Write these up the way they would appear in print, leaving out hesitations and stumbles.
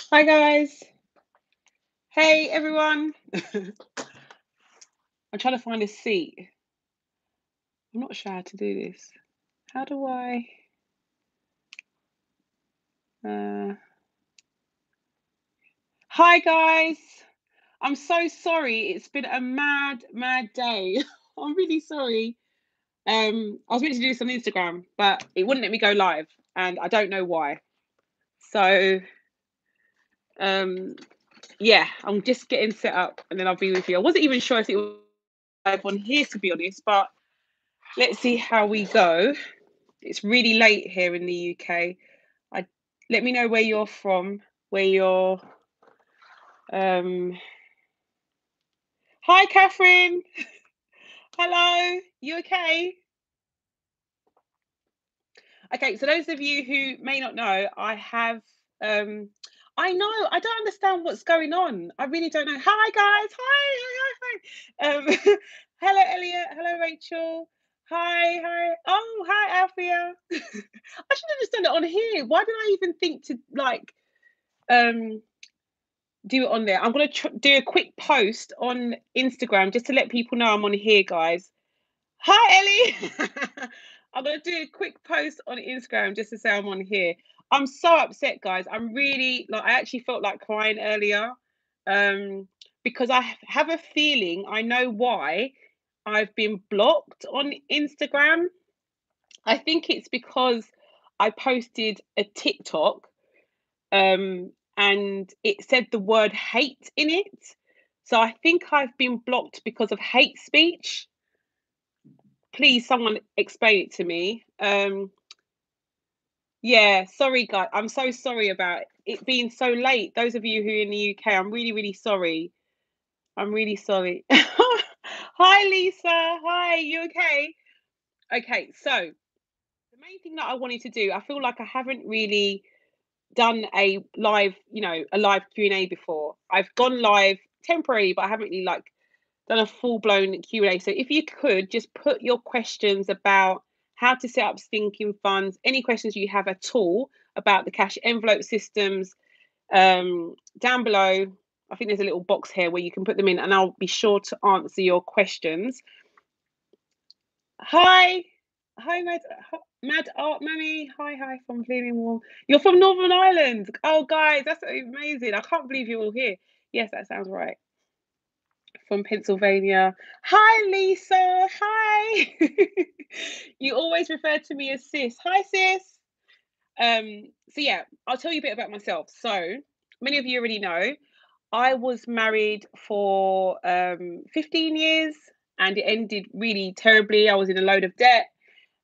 Hi guys. Hey everyone. I'm trying to find a seat. I'm not sure how to do this. How do I? Uh... Hi guys. I'm so sorry. It's been a mad day. I'm really sorry. I was meant to do this on Instagram, but it wouldn't let me go live, and I don't know why. So, um, yeah, I'm just getting set up, and then I'll be with you. I wasn't even sure if it was live on here, to be honest, but let's see how we go. It's really late here in the UK. I Let me know where you're from, where you're. Um, Hi, Catherine. Hello. You okay? Okay. So those of you who may not know, I have. Um, I know. I don't understand what's going on. I really don't know. Hi, guys. Hi. Hello, Elliot. Hello, Rachel. Hi. Oh, hi, Althea. I should have just done it on here. Why did I even think to um do it on there? I'm going to do a quick post on Instagram just to let people know I'm on here, guys. Hi, Ellie. I'm going to do a quick post on Instagram just to say I'm on here. I'm so upset, guys. I'm really like, I actually felt like crying earlier, um, because I have a feeling I know why I've been blocked on Instagram. I think it's because I posted a TikTok, and it said the word hate in it. So I think I've been blocked because of hate speech. Please, someone explain it to me. Yeah, sorry, guys. I'm so sorry about it being so late. Those of you who are in the UK, I'm really sorry. I'm really sorry. Hi, Lisa. Hi, you okay? Okay, so the main thing that I wanted to do, I feel like I haven't really done a live Q&A before. I've gone live temporarily, but I haven't really like done a full-blown Q&A. So if you could just put your questions about how to set up sinking funds, any questions you have at all about the cash envelope systems, down below. I think there's a little box here where you can put them in, and I'll be sure to answer your questions. Hi. Hi, Mad Art Mammy. Hi from Flaming Warm. You're from Northern Ireland. Oh, guys, that's amazing. I can't believe you're all here. Yes, that sounds right. From Pennsylvania. Hi, Lisa. Hi. You always refer to me as sis. Hi, sis. So yeah, I'll tell you a bit about myself. So many of you already know I was married for 15 years, and it ended really terribly. I was in a load of debt.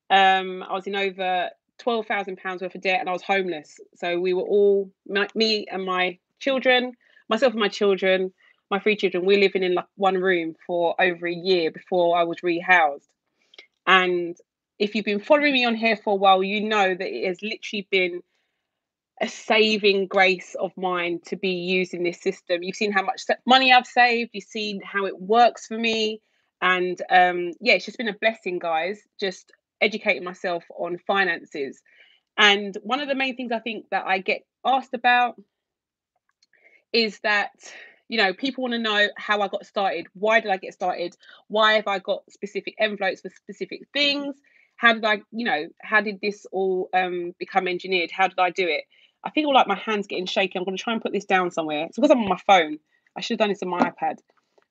I was in over £12,000 worth of debt, and I was homeless. So we were all me and my children, myself and my children, my three children. We're living in like one room for over a year before I was rehoused. And if you've been following me on here for a while, you know that it has literally been a saving grace of mine to be using this system. You've seen how much money I've saved. You've seen how it works for me, and yeah, it's just been a blessing, guys. Just educating myself on finances. And one of the main things I think that I get asked about is that, people want to know how I got started. Why did I get started? Why have I got specific envelopes for specific things? How did how did this all become engineered? How did I do it? I feel like my hand's getting shaky. I'm going to try and put this down somewhere. It's because I'm on my phone. I should have done this on my iPad.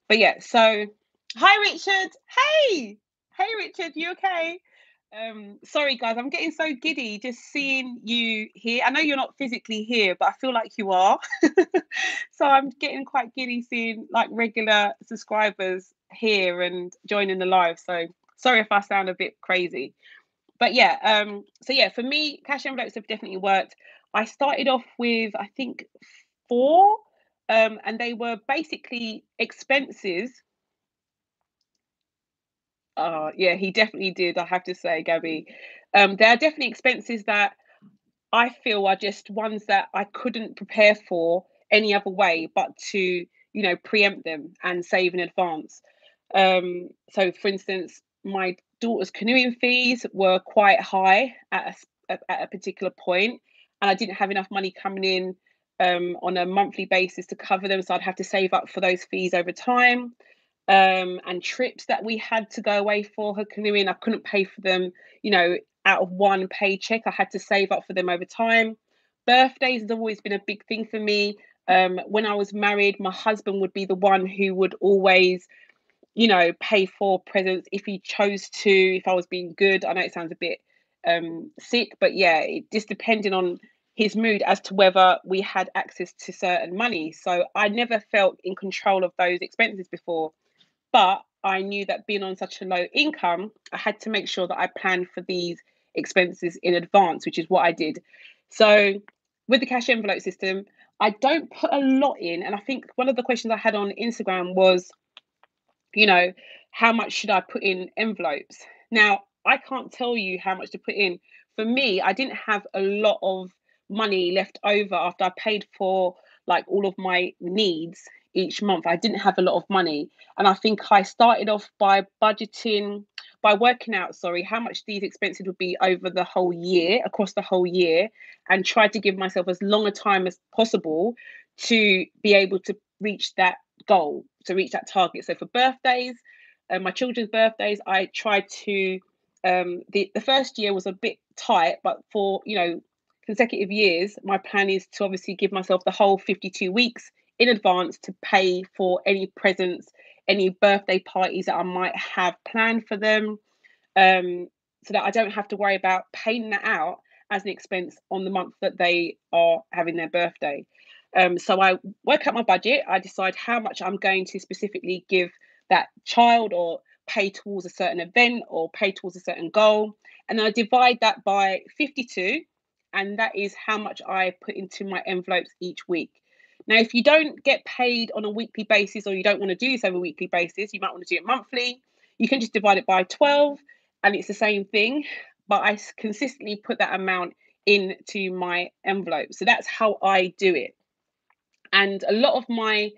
But yeah, so hi, Richard. Hey, Richard, you okay? Sorry, guys, I'm getting so giddy just seeing you here. I know you're not physically here, but I feel like you are. So I'm getting quite giddy seeing like regular subscribers here and joining the live. So sorry if I sound a bit crazy. But yeah, so yeah, for me, cash envelopes have definitely worked. I started off with, I think, four, and they were basically expenses. Yeah, he definitely did. I have to say, Gabby, there are definitely expenses that I feel are just ones that I couldn't prepare for any other way but to, preempt them and save in advance. So, for instance, my daughter's canoeing fees were quite high at a particular point, and I didn't have enough money coming in on a monthly basis to cover them. So I'd have to save up for those fees over time. And trips that we had to go away for her canoeing, I couldn't pay for them, out of one paycheck. I had to save up for them over time. Birthdays has always been a big thing for me. When I was married, my husband would be the one who would always, pay for presents if he chose to, if I was being good. I know it sounds a bit sick, but yeah, it just depended on his mood as to whether we had access to certain money. So I never felt in control of those expenses before. But I knew that being on such a low income, I had to make sure that I planned for these expenses in advance, which is what I did. So with the cash envelope system, I don't put a lot in. And I think one of the questions I had on Instagram was, you know, how much should I put in envelopes? Now, I can't tell you how much to put in. For me, I didn't have a lot of money left over after I paid for like all of my needs each month. I didn't have a lot of money. And I think I started off by working out, sorry, how much these expenses would be over the whole year, across the whole year, and tried to give myself as long a time as possible to be able to reach that goal, to reach that target. So for birthdays, my children's birthdays, I tried to. The first year was a bit tight, but for consecutive years, my plan is to obviously give myself the whole 52 weeks in advance to pay for any presents, any birthday parties that I might have planned for them, so that I don't have to worry about paying that out as an expense on the month that they are having their birthday. So I work out my budget. I decide how much I'm going to specifically give that child, or pay towards a certain event, or pay towards a certain goal. And then I divide that by 52. And that is how much I put into my envelopes each week. Now, if you don't get paid on a weekly basis, or you don't want to do this over a weekly basis, you might want to do it monthly. You can just divide it by 12 and it's the same thing. But I consistently put that amount into my envelope. So that's how I do it. And a lot of my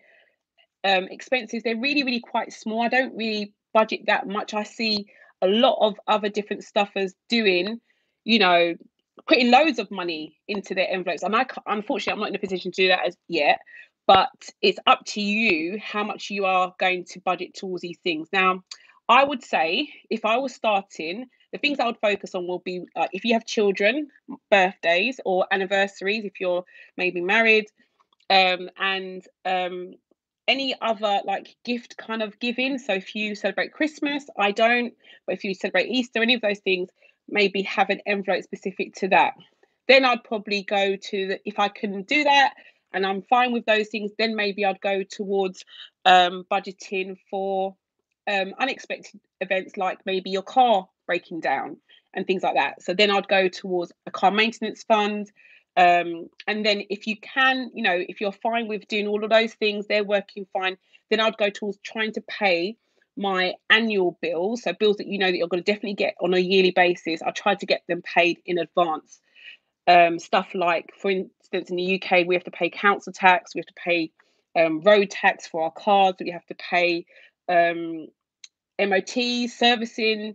expenses, they're really, really quite small. I don't really budget that much. I see a lot of other different stuffers doing, you know, putting loads of money into their envelopes. And unfortunately, I'm not in a position to do that as yet. But it's up to you how much you are going to budget towards these things. Now, I would say if I was starting, the things I would focus on will be if you have children, birthdays or anniversaries, if you're maybe married, and any other like gift kind of giving. So if you celebrate Christmas, I don't, but if you celebrate Easter, any of those things, maybe have an envelope specific to that. Then I'd probably go to if I can do that and I'm fine with those things, then maybe I'd go towards budgeting for unexpected events, like maybe your car breaking down and things like that. So then I'd go towards a car maintenance fund. And then if you can, if you're fine with doing all of those things, they're working fine, then I'd go towards trying to pay my annual bills. So bills that that you're going to definitely get on a yearly basis. I try to get them paid in advance. Stuff like, for instance, in the UK, we have to pay council tax, we have to pay road tax for our cars, we have to pay MOT, servicing,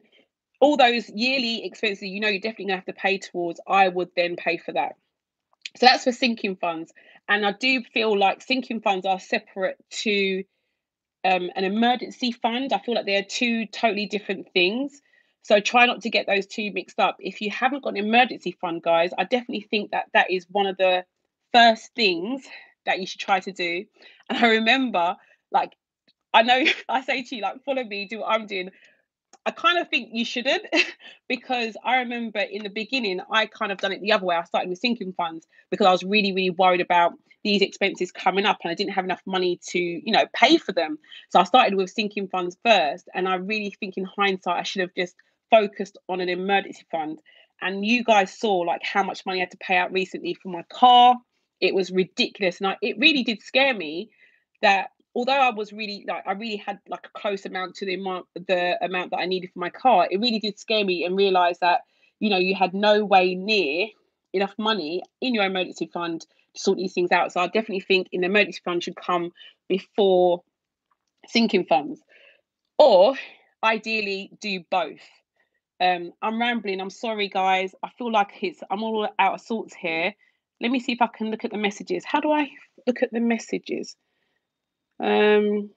all those yearly expenses you're definitely going to have to pay towards. I would then pay for that. So that's for sinking funds. And I do feel like sinking funds are separate to an emergency fund. I feel like they're two totally different things. So try not to get those two mixed up. If you haven't got an emergency fund, guys, I definitely think that that is one of the first things that you should try to do. And I remember, like, I know I say to you, like, follow me, do what I'm doing. I kind of think you shouldn't because I remember in the beginning, I kind of done it the other way. I started with sinking funds because I was really, really worried about these expenses coming up and I didn't have enough money to, pay for them. So I started with sinking funds first. And I really think in hindsight, I should have just focused on an emergency fund. And you guys saw like how much money I had to pay out recently for my car. It was ridiculous. And it really did scare me that although I was really like I really had like a close amount to the amount that I needed for my car, it really did scare me and realize that you had no way near enough money in your emergency fund to sort these things out. So I definitely think an emergency fund should come before sinking funds, or ideally do both. I'm rambling. I'm sorry, guys. I feel like I'm all out of sorts here. Let me see if I can look at the messages. How do I look at the messages? Um,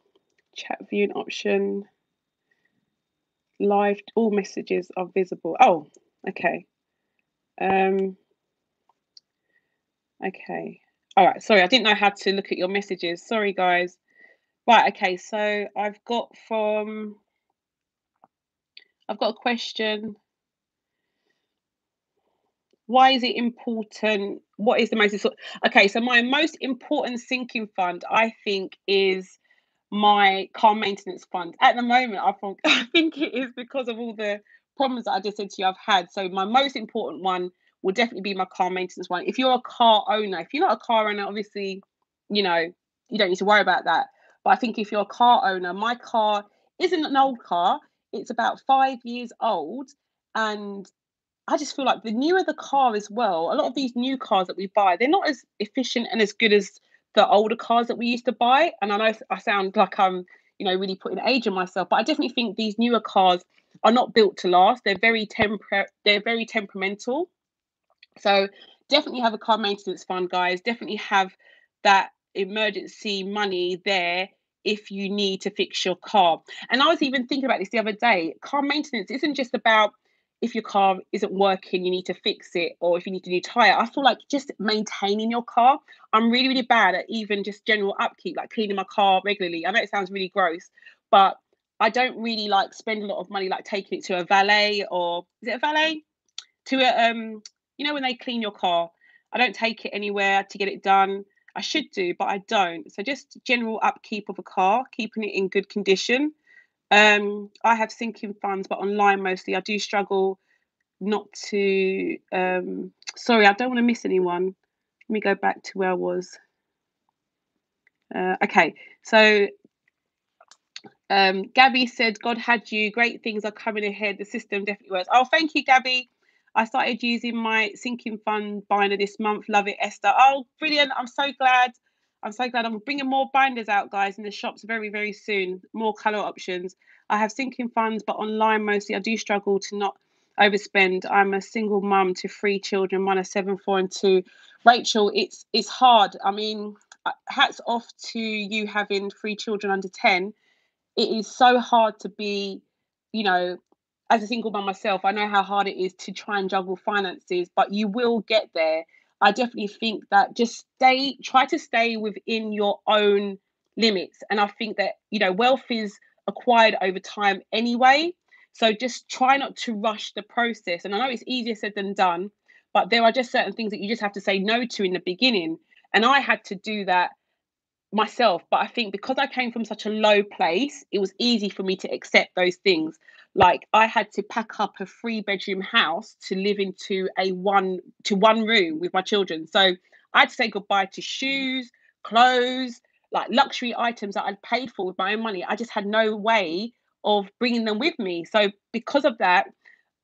Chat viewing option. Live. All messages are visible. Oh, okay. Um, okay. All right. Sorry, I didn't know how to look at your messages. Sorry, guys. Right. Okay. So I've got a question. Why is it important? What is the most okay? So my most important sinking fund, I think, is my car maintenance fund. At the moment, I think it is because of all the problems that I just said to you I've had. So my most important one will definitely be my car maintenance one. If you're a car owner, if you're not a car owner, obviously, you know, you don't need to worry about that. But I think if you're a car owner, my car isn't an old car. It's about 5 years old, and I just feel like the newer the car as well, a lot of these new cars that we buy, they're not as efficient and as good as the older cars that we used to buy. And I know I sound like I'm, really putting age on myself, but I definitely think these newer cars are not built to last. They're very temperamental. So definitely have a car maintenance fund, guys. Definitely have that emergency money there if you need to fix your car. And I was even thinking about this the other day. Car maintenance isn't just about if your car isn't working, you need to fix it, or if you need a new tire. I feel like just maintaining your car. I'm really, really bad at even just general upkeep, like cleaning my car regularly. I know it sounds really gross, but I don't really like spend a lot of money like taking it to a valet, or is it a valet? To a when they clean your car. I don't take it anywhere to get it done. I should do, but I don't. So just general upkeep of a car, keeping it in good condition. I have sinking funds, but online mostly. I do struggle not to. Sorry, I don't want to miss anyone. Let me go back to where I was. Okay, so Gabby said, God had you. Great things are coming ahead. The system definitely works. Oh, thank you, Gabby. I started using my sinking fund binder this month. Love it, Esther. Oh, brilliant. I'm so glad. I'm so glad. I'm bringing more binders out, guys, in the shops very, very soon. More colour options. I have sinking funds, but online mostly. I do struggle to not overspend. I'm a single mum to 3 children. One are 7, 4, and 2. Rachel, it's hard. I mean, hats off to you having 3 children under 10. It is so hard to be, you know, as a single by myself, I know how hard it is to try and juggle finances, but you will get there. I definitely think that just try to stay within your own limits. And I think that, wealth is acquired over time anyway. So just try not to rush the process. And I know it's easier said than done, but there are just certain things that you just have to say no to in the beginning. And I had to do that myself, but I think because I came from such a low place, it was easy for me to accept those things. Like I had to pack up a 3-bedroom house to live into one room with my children. So I had to say goodbye to shoes, clothes, like luxury items that I'd paid for with my own money. I just had no way of bringing them with me. So because of that,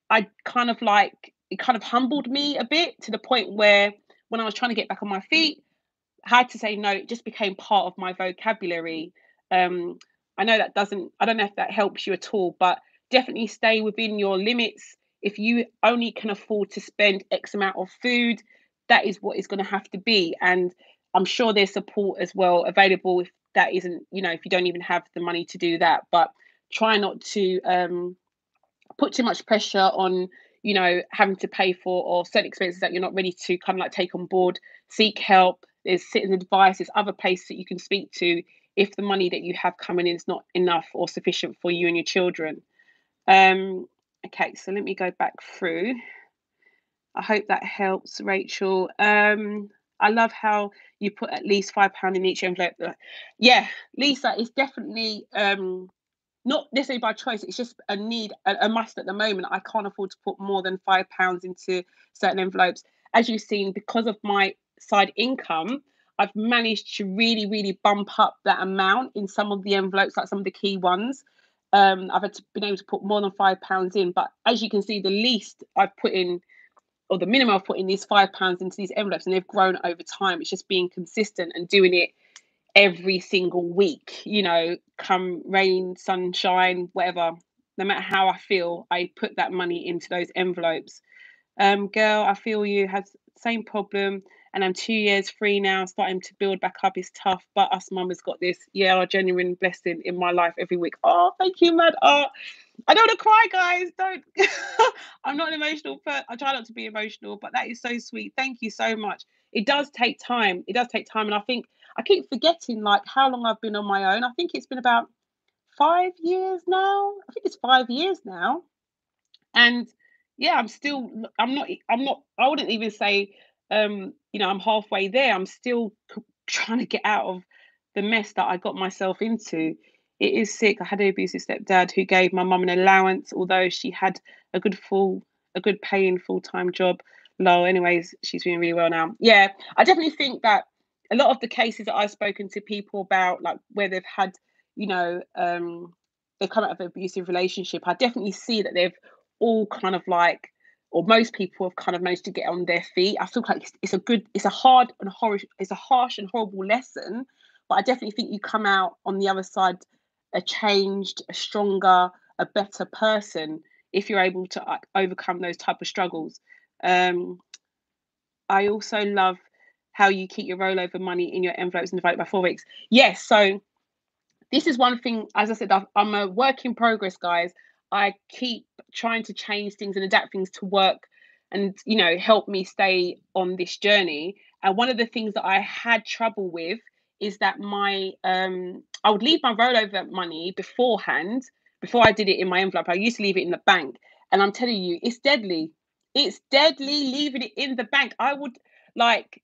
I kind of like it kind of humbled me a bit to the point where when I was trying to get back on my feet, had to say no. It just became part of my vocabulary. Um, I know that doesn't, I don't know if that helps you at all, but definitely stay within your limits. If you only can afford to spend X amount of food, that is what it's going to have to be. And I'm sure there's support as well available if that isn't, if you don't even have the money to do that. But try not to put too much pressure on having to pay for or certain expenses that you're not ready to kind of like take on board. Seek help. There's sitting advice. There's other places that you can speak to if the money that you have coming in is not enough or sufficient for you and your children. Okay, so let me go back through. I hope that helps, Rachel. I love how you put at least £5 in each envelope. Yeah, Lisa, it's definitely not necessarily by choice. It's just a need, a must at the moment. I can't afford to put more than £5 into certain envelopes. As you've seen, because of my side income, I've managed to really, really bump up that amount in some of the envelopes, like some of the key ones. Been able to put more than £5 in, but as you can see, the least I've put in, or the minimum I've put in, these £5 into these envelopes, and they've grown over time. It's just being consistent and doing it every single week, come rain, sunshine, whatever. No matter how I feel, I put that money into those envelopes. Girl, I feel you has same problem, and I'm 2 years free now, starting to build back up. It's tough, but us mamas got this. Yeah, a genuine blessing in my life every week. Oh, thank you, Mad Art. I don't want to cry, guys. Don't. I'm not an emotional person. I try not to be emotional, but that is so sweet. Thank you so much. It does take time. It does take time, and I think I keep forgetting like how long I've been on my own. I think it's been about 5 years now. I think it's 5 years now. And yeah, I'm not I wouldn't even say I'm halfway there. I'm still trying to get out of the mess that I got myself into. It is sick. I had an abusive stepdad who gave my mum an allowance, although she had a good paying full-time job. No, anyways, she's doing really well now. Yeah, I definitely think that a lot of the cases that I've spoken to people about, like where they've had, you know, they've come out of an abusive relationship, I definitely see that they've all kind of like, or most people have kind of managed to get on their feet. I feel like it's a hard and it's a harsh and horrible lesson, but I definitely think you come out on the other side a changed, a stronger, a better person if you're able to overcome those type of struggles. Um, I also love how you keep your rollover money in your envelopes and divide it by 4 weeks. Yes, so this is one thing, as I said, I'm a work in progress, guys. I keep trying to change things and adapt things to work and, help me stay on this journey. And one of the things that I had trouble with is that I would leave my rollover money beforehand, before I did it in my envelope. I used to leave it in the bank. And I'm telling you, it's deadly. It's deadly leaving it in the bank. I would like,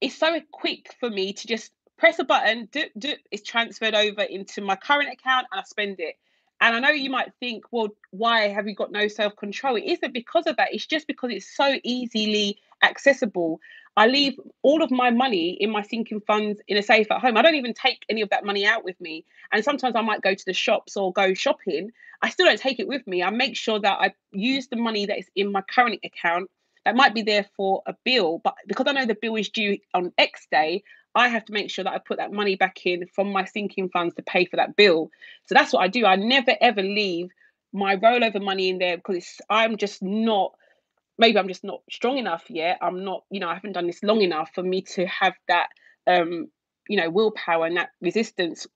it's so quick for me to just press a button, it's transferred over into my current account and I spend it. And I know you might think, well, why have you got no self control? It isn't because of that. It's just because it's so easily accessible. I leave all of my money in my sinking funds in a safe at home. I don't even take any of that money out with me. And sometimes I might go to the shops or go shopping. I still don't take it with me. I make sure that I use the money that is in my current account that might be there for a bill, but because I know the bill is due on X day, I have to make sure that I put that money back in from my sinking funds to pay for that bill. So that's what I do. I never ever leave my rollover money in there because I'm just not, maybe I'm just not strong enough yet. I'm not, I haven't done this long enough for me to have that, willpower and that resistance,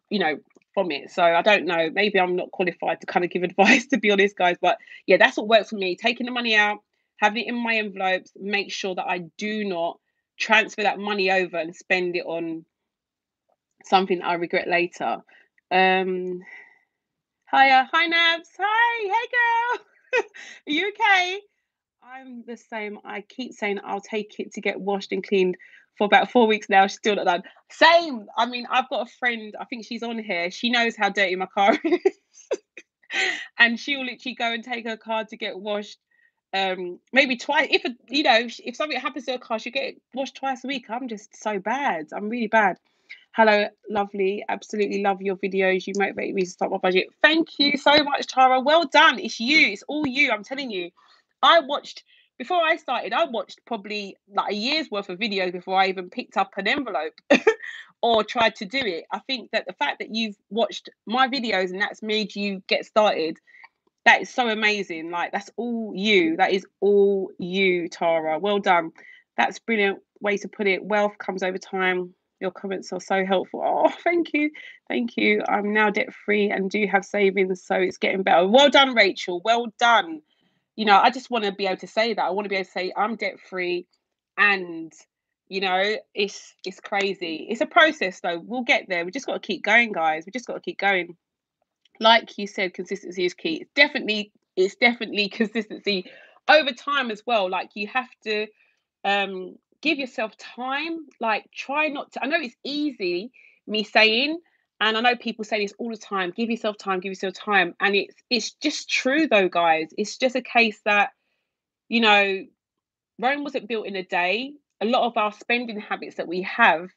from it. So I don't know. Maybe I'm not qualified to kind of give advice, to be honest, guys. But yeah, that's what works for me. Taking the money out, having it in my envelopes, make sure that I do not transfer that money over and spend it on something I regret later. Hi Nabs. Hi, hey girl. Are you okay? I'm the same. I keep saying I'll take it to get washed and cleaned for about 4 weeks now. She's still not done. Same. I mean, I've got a friend, I think she's on here. She knows how dirty my car is. And she'll literally go and take her car to get washed maybe twice. If something happens to her car, she'll get it washed twice a week. I'm just so bad. I'm really bad. Hello, lovely. Absolutely love your videos. You motivate me to start my budget. Thank you so much, Tara. Well done. It's you. It's all you. I'm telling you. Before I started, I watched probably like a year's worth of videos before I even picked up an envelope or tried to do it. I think that the fact that you've watched my videos and that's made you get started, that is so amazing. Like, that's all you. That is all you, Tara. Well done. That's brilliant way to put it. Wealth comes over time. Your comments are so helpful. Oh, thank you. Thank you. I'm now debt free and do have savings, so it's getting better. Well done, Rachel. Well done. I just want to be able to say that. I want to be able to say I'm debt free, and it's crazy. It's a process though. We'll get there. We just got to keep going, guys. We just got to keep going. Like you said, consistency is key. It's definitely consistency over time as well. Like, you have to give yourself time. Like, try not to, I know it's easy me saying, and I know people say this all the time, give yourself time, give yourself time. And it's just true though, guys. It's just a case that, Rome wasn't built in a day. A lot of our spending habits that we have,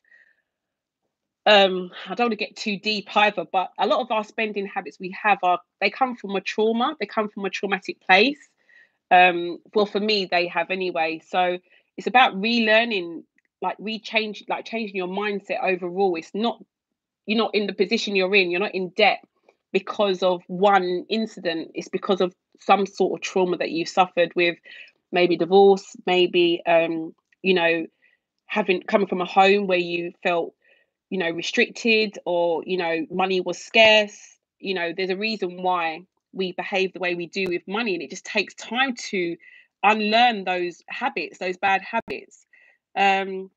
I don't want to get too deep either, but a lot of our spending habits we have they come from a trauma. They come from a traumatic place. Well, for me, they have anyway. So it's about relearning, like changing your mindset overall. It's not, you're not in the position you're in. You're not in debt because of one incident. It's because of some sort of trauma that you've suffered with, maybe divorce, maybe you know having coming from a home where you felt, restricted, or, money was scarce. There's a reason why we behave the way we do with money, and it just takes time to unlearn those habits, those bad habits. Um,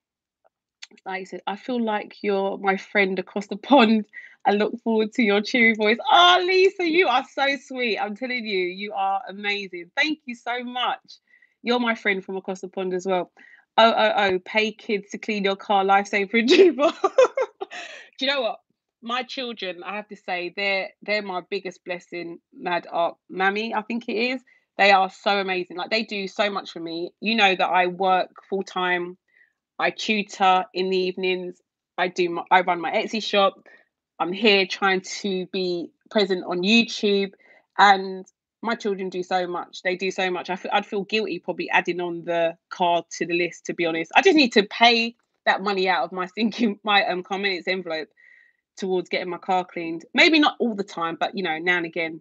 like I said, I feel like you're my friend across the pond. I look forward to your cheery voice. Oh, Lisa, you are so sweet. I'm telling you, you are amazing. Thank you so much. You're my friend from across the pond as well. Oh, pay kids to clean your car, lifesaver achiever. Do you know what? My children, I have to say, they're my biggest blessing, Mad Art Mammy, I think it is. They are so amazing. Like, they do so much for me. You know that I work full time. I tutor in the evenings. I run my Etsy shop. I'm here trying to be present on YouTube, and my children do so much. They do so much. I'd feel guilty probably adding on the card to the list, to be honest. I just need to pay that money out of my thinking my car minutes envelope towards getting my car cleaned. Maybe not all the time, but now and again.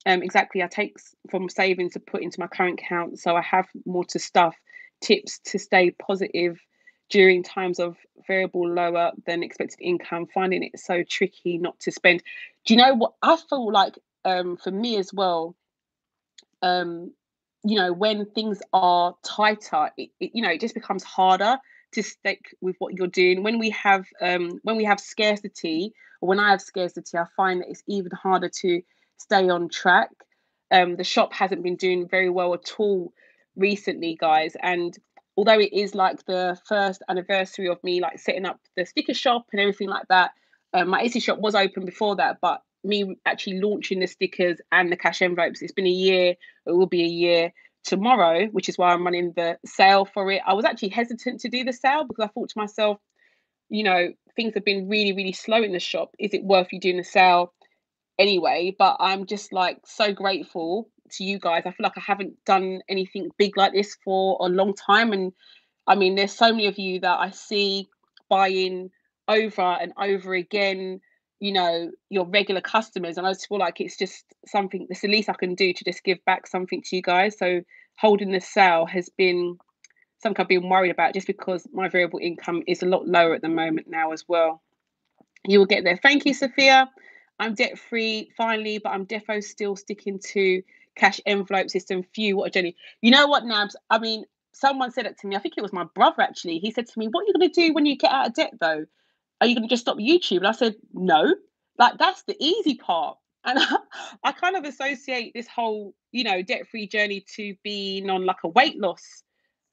Exactly. I take from savings to put into my current account, so I have more to stuff. Tips to stay positive during times of variable lower than expected income. Finding it so tricky not to spend. Do you know what I feel like? For me as well. Um, when things are tighter, it just becomes harder to stick with what you're doing. When we have scarcity, or when I have scarcity, I find that it's even harder to stay on track. The shop hasn't been doing very well at all recently, guys, and although it is like the first anniversary of me like setting up the sticker shop and everything like that, my Etsy shop was open before that, but me actually launching the stickers and the cash envelopes, it's been a year. It will be a year tomorrow, which is why I'm running the sale for it. I was actually hesitant to do the sale because I thought to myself, things have been really, really slow in the shop. Is it worth you doing the sale anyway? But I'm just like so grateful to you guys. I feel like I haven't done anything big like this for a long time. And I mean, there's so many of you that I see buying over and over again, your regular customers. And I just feel like it's just something, that's the least I can do to just give back something to you guys. So holding the sale has been something I've been worried about, just because my variable income is a lot lower at the moment now as well. You will get there. Thank you, Sophia. I'm debt free finally, but I'm defo still sticking to cash envelope system. Phew, what a journey. You know what, Nabs? I mean, someone said it to me. I think it was my brother actually. He said to me, "What are you going to do when you get out of debt, though? Are you going to just stop YouTube?" And I said, "No, like that's the easy part." And I kind of associate this whole, debt free journey to being on like a weight loss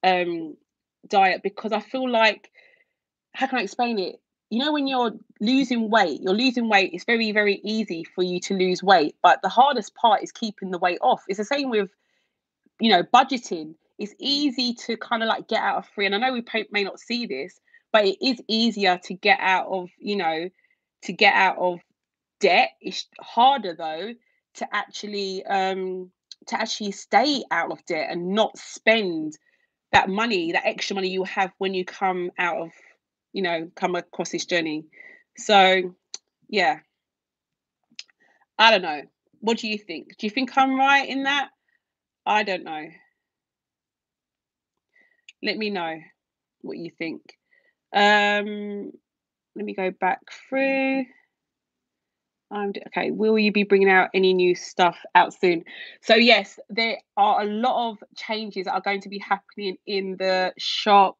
um, diet, because I feel like, how can I explain it? When you're losing weight, it's very, very easy for you to lose weight. But the hardest part is keeping the weight off. It's the same with, budgeting. It's easy to kind of like get out of free. And I know we may not see this, but it is easier to get out of, debt. It's harder though to actually stay out of debt and not spend that money, that extra money you have when you come across this journey. So yeah, I don't know. What do you think? Do you think I'm right in that? I don't know. Let me know what you think. Um, Let me go back through. Okay. Will you be bringing out any new stuff out soon? So yes, there are a lot of changes that are going to be happening in the shop.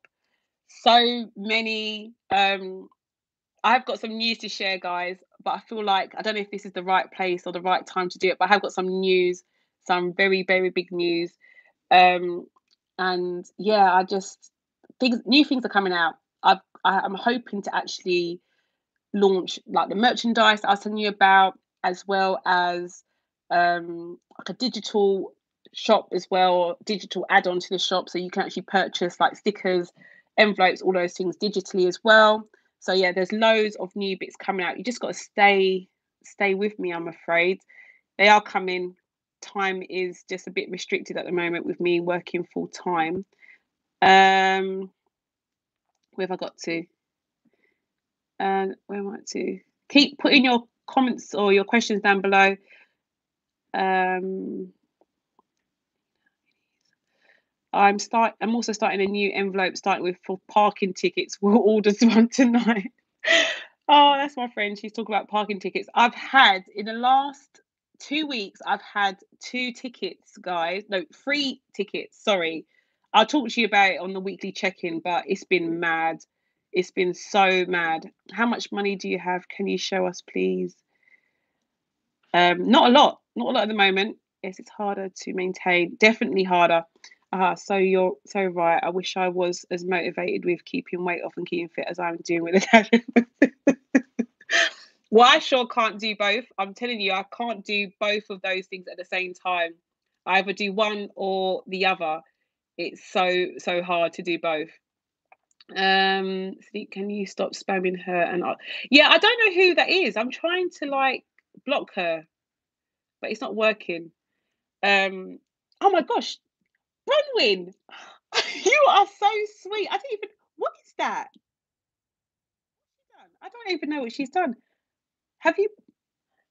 So many. I've got some news to share, guys, but I feel like I don't know if this is the right place or the right time to do it. But I have got some news, some very, very big news. And yeah, new things are coming out. I'm hoping to actually launch like the merchandise that I was telling you about, as well as like a digital shop as well, digital add-on to the shop, so you can actually purchase like stickers, envelopes, all those things digitally as well. So yeah, there's loads of new bits coming out. You just got to stay with me, I'm afraid. They are coming. Time is just a bit restricted at the moment with me working full time. Where have I got to? And where am I to? Keep putting your comments or your questions down below. I'm also starting a new envelope, starting with for parking tickets. We'll order one tonight. Oh, that's my friend. She's talking about parking tickets. I've had in the last 2 weeks, I've had 2 tickets, guys. No, 3 tickets. Sorry. I'll talk to you about it on the weekly check-in, but it's been mad. It's been so mad. How much money do you have? Can you show us, please? Not a lot. Not a lot at the moment. Yes, it's harder to maintain. Definitely harder. So you're so right. I wish I was as motivated with keeping weight off and keeping fit as I'm doing with the Well, I sure can't do both. I'm telling you, I can't do both of those things at the same time. I either do one or the other. It's so hard to do both. Sleep, can you stop spamming her? Yeah, I don't know who that is. I'm trying to like block her, but it's not working. Oh my gosh, Bronwyn, you are so sweet. I don't even. What is that? I don't even know what she's done. Have you?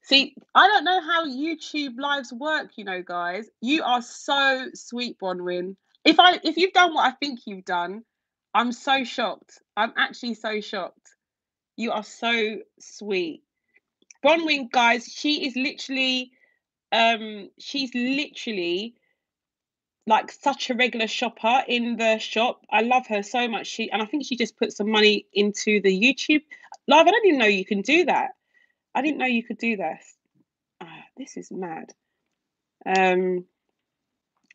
See, I don't know how YouTube lives work, you know, guys. You are so sweet, Bronwyn. If you've done what I think you've done, I'm so shocked. I'm actually so shocked. You are so sweet. Bronwyn, guys, she's literally like such a regular shopper in the shop. I love her so much. And I think she just put some money into the YouTube live. I don't even know you can do that. I didn't know you could do this. This is mad.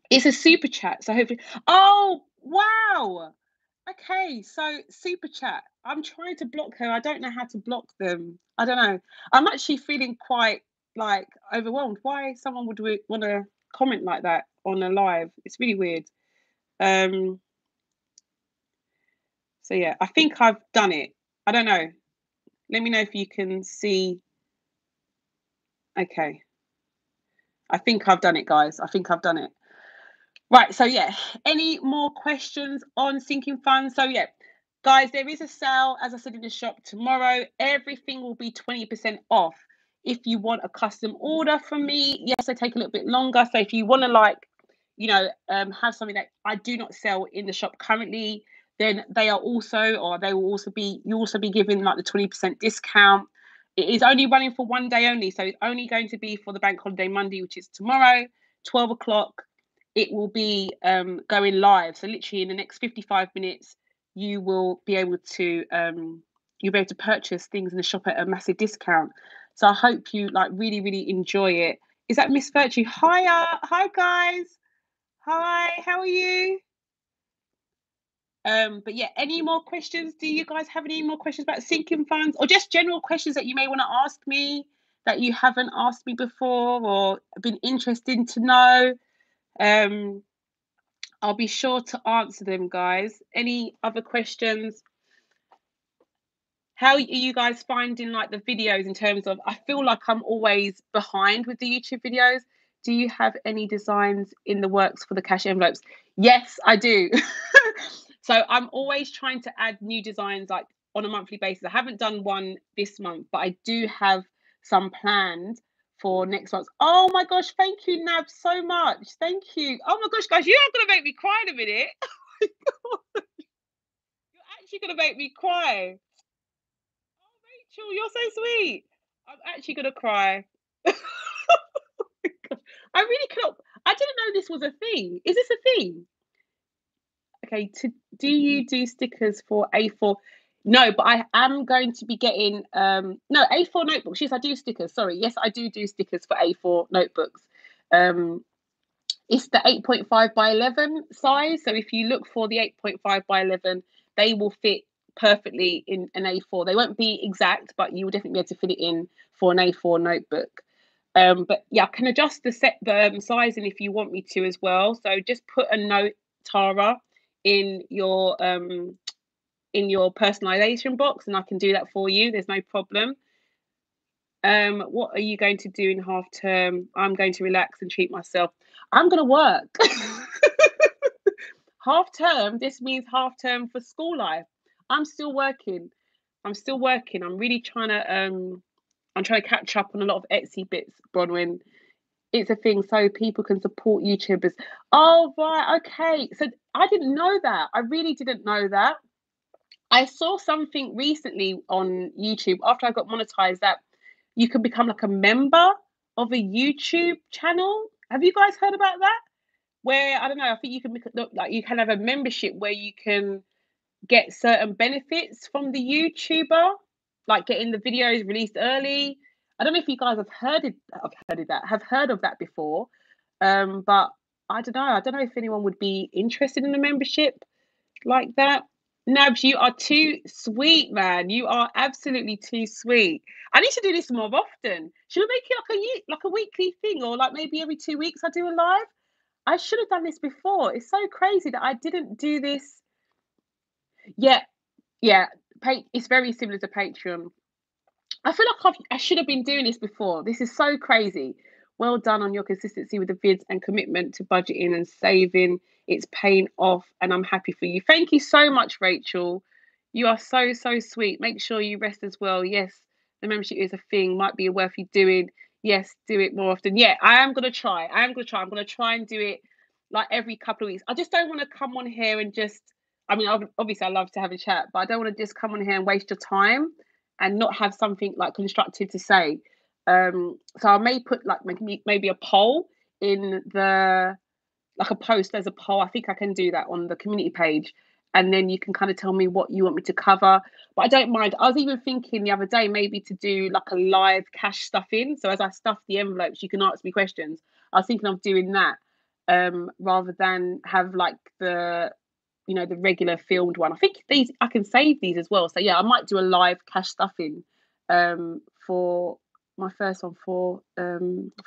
It's a super chat, so hopefully. Oh wow. Okay, so super chat. I'm trying to block her. I don't know how to block them. I don't know. I'm actually feeling quite like overwhelmed. Why someone would want to comment like that on a live? It's really weird. So yeah, I think I've done it. I don't know. Let me know if you can see. Okay. I think I've done it, guys. I think I've done it. Right, so yeah, any more questions on sinking funds? So yeah, guys, there is a sale, as I said, in the shop tomorrow. Everything will be 20% off. If you want a custom order from me, yes, they take a little bit longer. So if you want to like, have something that I do not sell in the shop currently, then they will also be, you also be given like the 20% discount. It is only running for one day only. So it's only going to be for the bank holiday Monday, which is tomorrow, 12 o'clock. It will be going live. So literally in the next 55 minutes, you will be able to purchase things in the shop at a massive discount. So I hope you like really enjoy it. Is that Miss Virtue? Hi guys. Hi, how are you? But yeah, any more questions? Do you guys have any more questions about sinking funds, or just general questions that you may want to ask me that you haven't asked me before or been interested to know? I'll be sure to answer them, guys. Any other questions? How are you guys finding like the videos in terms of, I feel like I'm always behind with the YouTube videos. Do you have any designs in the works for the cash envelopes? Yes, I do. So I'm always trying to add new designs like on a monthly basis. I haven't done one this month, but I do have some planned for next month. Oh my gosh, thank you, Nab, so much. Thank you. Oh my gosh, guys, you're gonna make me cry in a minute. You're actually gonna make me cry. Rachel, you're so sweet. I'm actually gonna cry. I really cannot. I didn't know this was a thing. Is this a thing? Okay. Do you do stickers for A4? No, but I am going to be getting no A4 notebooks. Yes, I do stickers. Sorry. Yes, I do stickers for A4 notebooks. Um, it's the 8.5 by 11 size. So if you look for the 8.5 by 11, they will fit perfectly in an A4. They won't be exact, but you will definitely be able to fit it in for an A4 notebook. But yeah, I can adjust the sizing if you want me to as well. So just put a note, Tara, in your personalization box, and I can do that for you. There's no problem. What are you going to do in half term? I'm going to relax and treat myself. I'm going to work. Half term, this means half term for school life. I'm still working. I'm really trying to I'm trying to catch up on a lot of Etsy bits, Bronwyn. It's a thing so people can support YouTubers. Oh, right, okay. So I didn't know that. I really didn't know that. I saw something recently on YouTube after I got monetized that you can become like a member of a YouTube channel. Have you guys heard about that? Where I don't know, I think you can like you can have a membership where you can get certain benefits from the YouTuber, like getting the videos released early. I don't know if you guys have heard of that before. But I don't know. I don't know if anyone would be interested in a membership like that. Nabs, you are too sweet, man. You are absolutely too sweet. I need to do this more often. Should we make it like a weekly thing, or like maybe every 2 weeks I do a live? I should have done this before. It's so crazy that I didn't do this. Yeah, yeah. It's very similar to Patreon. I feel like I should have been doing this before. This is so crazy. Well done on your consistency with the vids and commitment to budgeting and saving. It's paying off, and I'm happy for you. Thank you so much, Rachel. You are so, so sweet. Make sure you rest as well. Yes, the membership is a thing. Might be worth you doing. Yes, do it more often. Yeah, I am going to try. I'm going to try and do it like every couple of weeks. I just don't want to come on here and just, I mean, obviously I love to have a chat, but I don't want to just come on here and waste your time and not have something like constructive to say. So I may put like maybe a poll in the like a post. There's a poll. I think I can do that on the community page, and then you can kind of tell me what you want me to cover. But I don't mind. I was even thinking the other day maybe to do like a live cash stuffing. So as I stuff the envelopes, you can ask me questions. I was thinking of doing that rather than have like the regular filmed one. I think these I can save these as well. So yeah, I might do a live cash stuffing for my first one for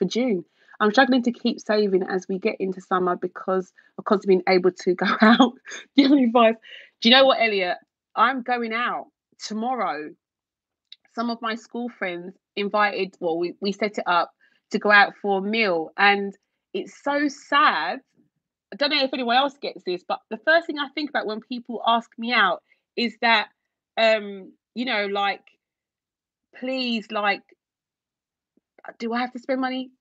June. I'm struggling to keep saving as we get into summer because of constantly being able to go out. Do you have any advice? Do you know what, Elliot? I'm going out tomorrow. Some of my school friends invited, well, we set it up to go out for a meal, and it's so sad. I don't know if anyone else gets this, but the first thing I think about when people ask me out is that, like, please, like, do I have to spend money?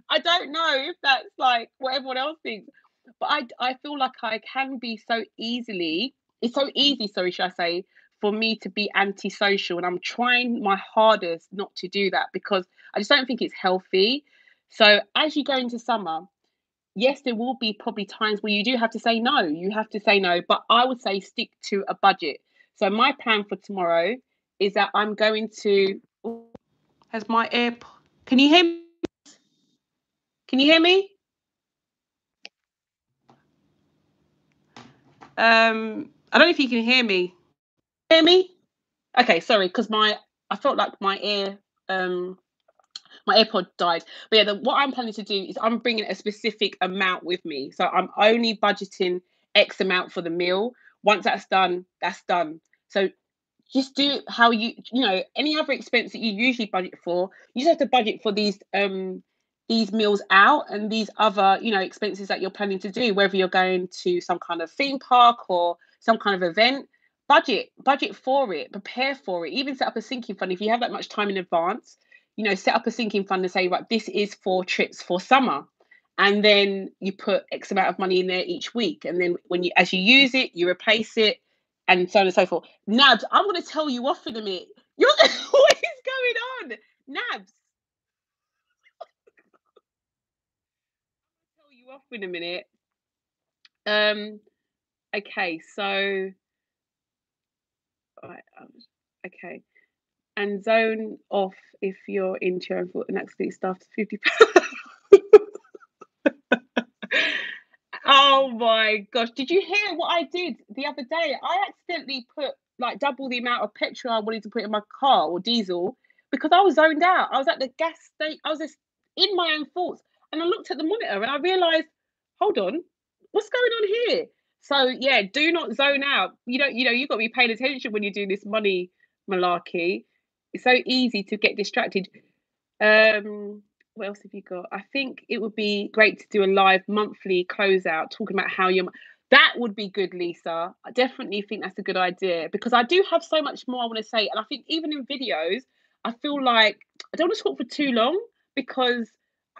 I don't know if that's like what everyone else thinks, but I feel like I can be so easily. It's so easy, sorry, should I say, for me to be antisocial, and I'm trying my hardest not to do that because I just don't think it's healthy. So as you go into summer, yes, there will be probably times where you do have to say no. You have to say no, but I would say stick to a budget. So my plan for tomorrow is that I'm going to. Has my air? Can you hear me? Can you hear me? I don't know if you can hear me. Hear me? Okay, sorry, because I felt like my AirPod died. But yeah, what I'm planning to do is I'm bringing a specific amount with me. So I'm only budgeting X amount for the meal. Once that's done, that's done. So just do how any other expense that you usually budget for, you just have to budget for these meals out and these other expenses that you're planning to do, whether you're going to some kind of theme park or some kind of event. Budget for it, prepare for it, even set up a sinking fund if you have that much time in advance. Set up a sinking fund and say, right, this is for trips for summer, and then you put X amount of money in there each week, and then as you use it, you replace it, and so on and so forth. Nabs, I'm going to tell you off in a minute. What is going on, Nabs? I'll tell you off in a minute. Okay, so right, okay, and zone off if you're into your own fault and accidentally stuffed £50. Oh my gosh. Did you hear what I did the other day? I accidentally put like double the amount of petrol I wanted to put in my car or diesel because I was zoned out. I was at the gas station. I was just in my own thoughts. And I looked at the monitor and I realized, hold on, what's going on here? So yeah, do not zone out. You've got to be paying attention when you do this money malarkey. It's so easy to get distracted. What else have you got? I think it would be great to do a live monthly closeout talking about how you're. That would be good, Lisa. I definitely think that's a good idea because I do have so much more I want to say. And I think even in videos, I feel like I don't want to talk for too long because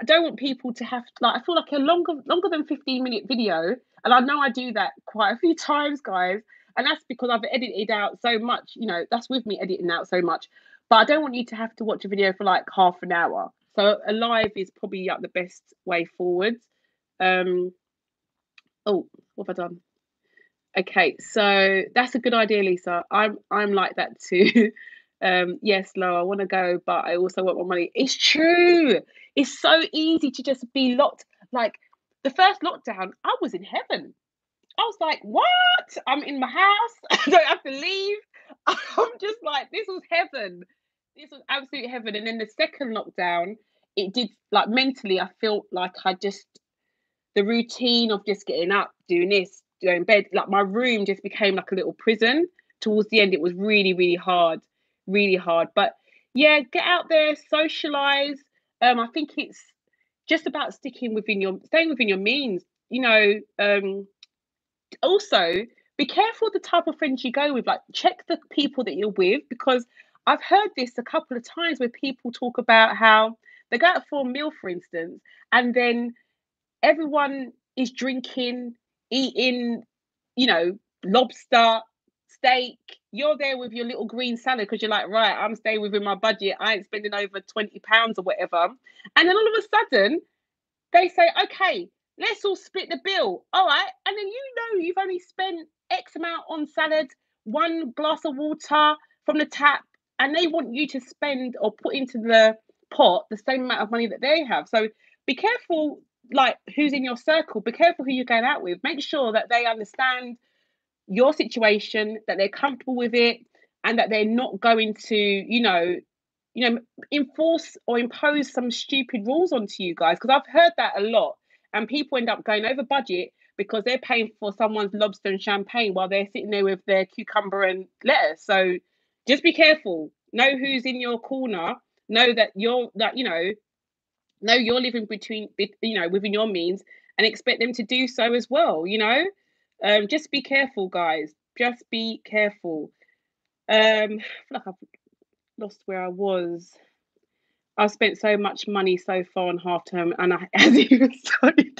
I don't want people to have like I feel like a longer than 15-minute video, and I know I do that quite a few times, guys. And that's because I've edited out so much, that's with me editing out so much. But I don't want you to have to watch a video for like half an hour. So a live is probably like the best way forward. Um, oh, what have I done? Okay, so that's a good idea, Lisa. I'm like that too. Yes, Lo, I want to go, but I also want more money. It's true. It's so easy to just be locked. Like the first lockdown, I was in heaven. I was like, what? I'm in my house. I don't have to leave. I'm just like, this was heaven. This was absolute heaven. And then the second lockdown, it did like mentally, I felt like the routine of just getting up, doing this, going bed, like my room just became like a little prison. Towards the end, it was really, really hard, really hard. But yeah, get out there, socialize. I think it's just about staying within your means. Also be careful the type of friends you go with. Like, check the people that you're with, because I've heard this a couple of times where people talk about how they go out for a meal, for instance, and then everyone is drinking, eating, you know, lobster, steak. You're there with your little green salad because you're like, right, I'm staying within my budget. I ain't spending over £20 or whatever. And then all of a sudden, they say, okay, let's all split the bill. All right. And then you've only spent X amount on salad, one glass of water from the tap, and they want you to spend or put into the pot the same amount of money that they have. So be careful, like who's in your circle. Be careful who you're going out with. Make sure that they understand your situation, that they're comfortable with it, and that they're not going to, enforce or impose some stupid rules onto you guys. Because I've heard that a lot, and people end up going over budget because they're paying for someone's lobster and champagne while they're sitting there with their cucumber and lettuce. So just be careful. Know who's in your corner. Know that you're living within your means, and expect them to do so as well. Just be careful, guys. Just be careful. I feel like I've lost where I was. I've spent so much money so far on half term, and I hasn't even started.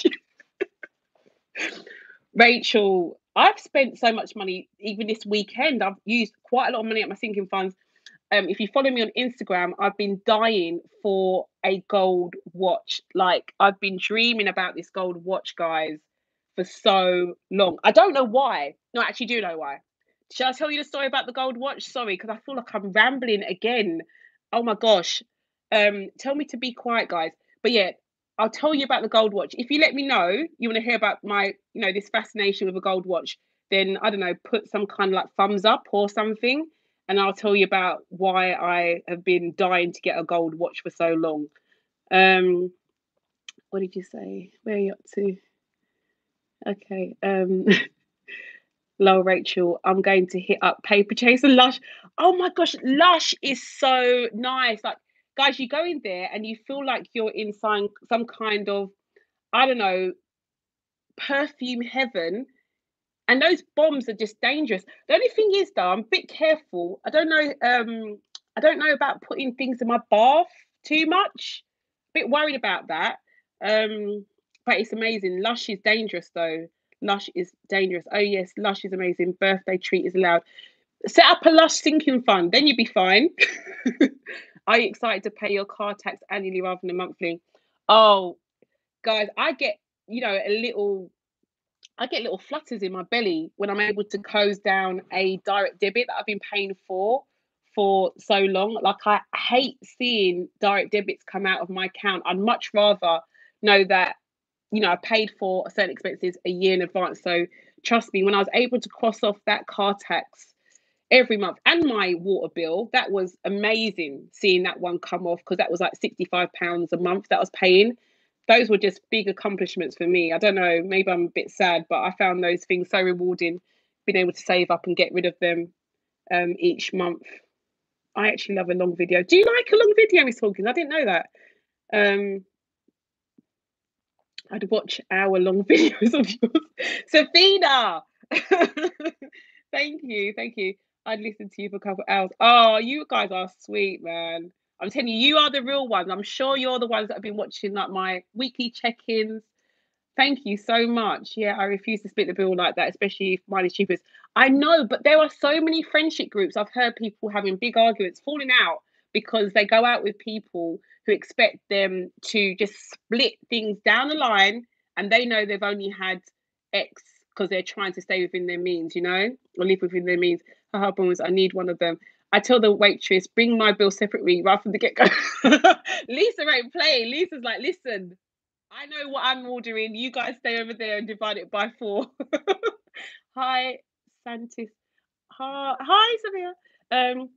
Rachel, I've spent so much money even this weekend. I've used quite a lot of money at my sinking funds. If you follow me on Instagram, I've been dying for a gold watch. Like, I've been dreaming about this gold watch, guys, for so long. I don't know why. No, I actually do know why. Shall I tell you the story about the gold watch? Sorry, because I feel like I'm rambling again. Oh my gosh. Tell me to be quiet, guys. But yeah, I'll tell you about the gold watch. If you let me know you want to hear about my, this fascination with a gold watch, then I don't know, put some kind of like thumbs up or something, and I'll tell you about why I have been dying to get a gold watch for so long. What did you say? Where are you up to? Okay. Hello, Rachel. I'm going to hit up Paper Chase and Lush. Oh my gosh, Lush is so nice. Like, guys, you go in there and you feel like you're in some kind of, I don't know, perfume heaven. And those bombs are just dangerous. The only thing is, though, I'm a bit careful. I don't know. I don't know about putting things in my bath too much. A bit worried about that. But it's amazing. Lush is dangerous, though. Lush is dangerous. Oh yes, Lush is amazing. Birthday treat is allowed. Set up a Lush sinking fund, then you'll be fine. Are you excited to pay your car tax annually rather than monthly? Oh, guys, I get little flutters in my belly when I'm able to close down a direct debit that I've been paying for so long. Like, I hate seeing direct debits come out of my account. I'd much rather know that, I paid for certain expenses a year in advance. So trust me, when I was able to cross off that car tax every month and my water bill, that was amazing seeing that one come off, because that was like £65 a month that I was paying. Those were just big accomplishments for me. I don't know, maybe I'm a bit sad, but I found those things so rewarding, being able to save up and get rid of them each month. I actually love a long video. Do you like a long video, Miss Hawkins? I didn't know that. I'd watch hour-long videos of yours. Safina! Thank you. I'd listen to you for a couple hours. Oh, you guys are sweet, man. I'm telling you, you are the real ones. I'm sure you're the ones that have been watching like my weekly check-ins. Thank you so much. Yeah, I refuse to split the bill like that, especially if mine is cheapest. I know, but there are so many friendship groups. I've heard people having big arguments, falling out because they go out with people who expect them to just split things down the line, and they know they've only had X because they're trying to stay within their means, or live within their means. Her husband was, I need one of them. I tell the waitress, bring my bill separately right from the get go. Lisa ain't playing. Lisa's like, listen, I know what I'm ordering. You guys stay over there and divide it by 4. Hi, Santis. Hi, Sophia.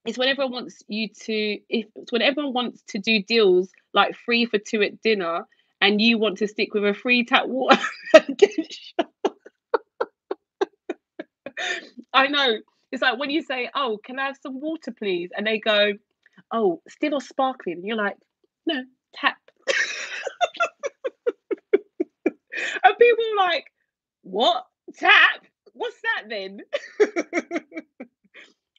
It's when everyone wants it's when everyone wants to do deals like 3 for 2 at dinner, and you want to stick with a free tap water. I know. It's like when you say, "Oh, can I have some water, please?" and they go, "Oh, still or sparkling?" And you're like, "No, tap." And people are like, "What? Tap? What's that then?"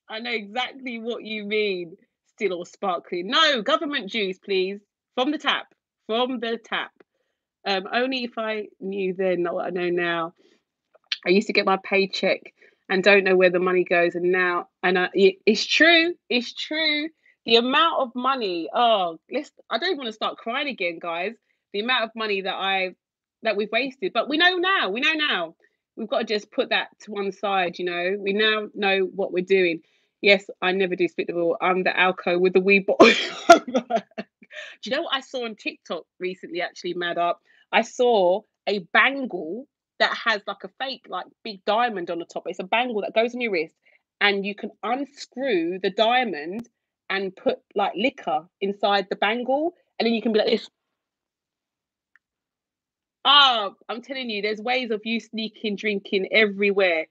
I know exactly what you mean. Still or sparkling. No, government juice, please. From the tap. From the tap. Only if I knew then, not what I know now. I used to get my paycheck and don't know where the money goes, and now, it's true. It's true. The amount of money. Oh, I don't even want to start crying again, guys. The amount of money that we've wasted, but we know now. We know now. We've got to just put that to one side. We now know what we're doing. Yes, I never do split the bill. I'm the alco with the wee bottle. Do you know what I saw on TikTok recently? Actually, mad up. I saw a bangle that has like a fake, like big diamond on the top. It's a bangle that goes on your wrist, and you can unscrew the diamond and put like liquor inside the bangle, and then you can be like this. Ah, I'm telling you, there's ways of you sneaking drinking everywhere.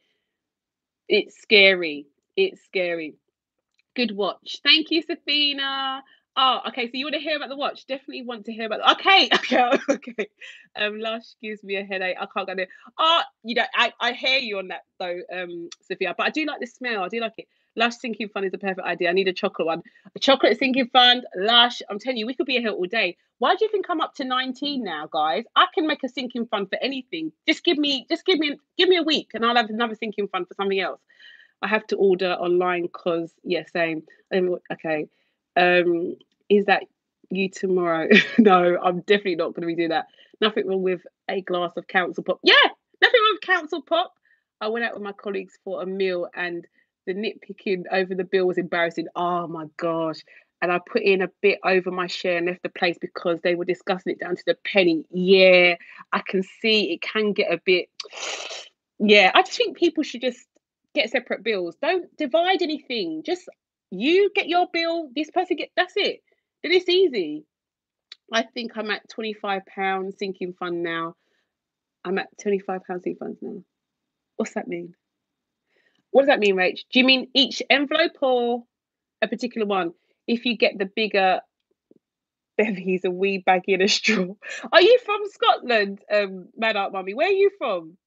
It's scary. It's scary. Good watch. Thank you, Safina. Oh, okay. So you want to hear about the watch? Definitely want to hear about. Okay, okay, okay. Lush gives me a headache. I can't go there. Oh, I hear you on that though, Sophia. But I do like the smell. I do like it. Lush sinking fun is a perfect idea. I need a chocolate one. A chocolate sinking fun. Lush. I'm telling you, we could be here all day. Why do you think I'm up to 19 now, guys? I can make a sinking fun for anything. Give me a week, and I'll have another sinking fun for something else. I have to order online because, yeah, same. Okay. Um, is that you tomorrow? No, I'm definitely not going to be doing that. Nothing wrong with a glass of council pop. Yeah, nothing wrong with council pop. I went out with my colleagues for a meal, and the nitpicking over the bill was embarrassing. Oh my gosh. And I put in a bit over my share and left the place because they were discussing it down to the penny. Yeah, I can see it can get a bit. Yeah, I just think people should just get separate bills. Don't divide anything. Just you get your bill, this person that's it. Then it's easy. I think I'm at £25 sinking fund now. I'm at £25 sinking funds now. What's that mean? What does that mean, Rach? Do you mean each envelope or a particular one? If you get the bigger bevies, a wee baggie and a straw. Are you from Scotland, Mad Art Mummy? Where are you from?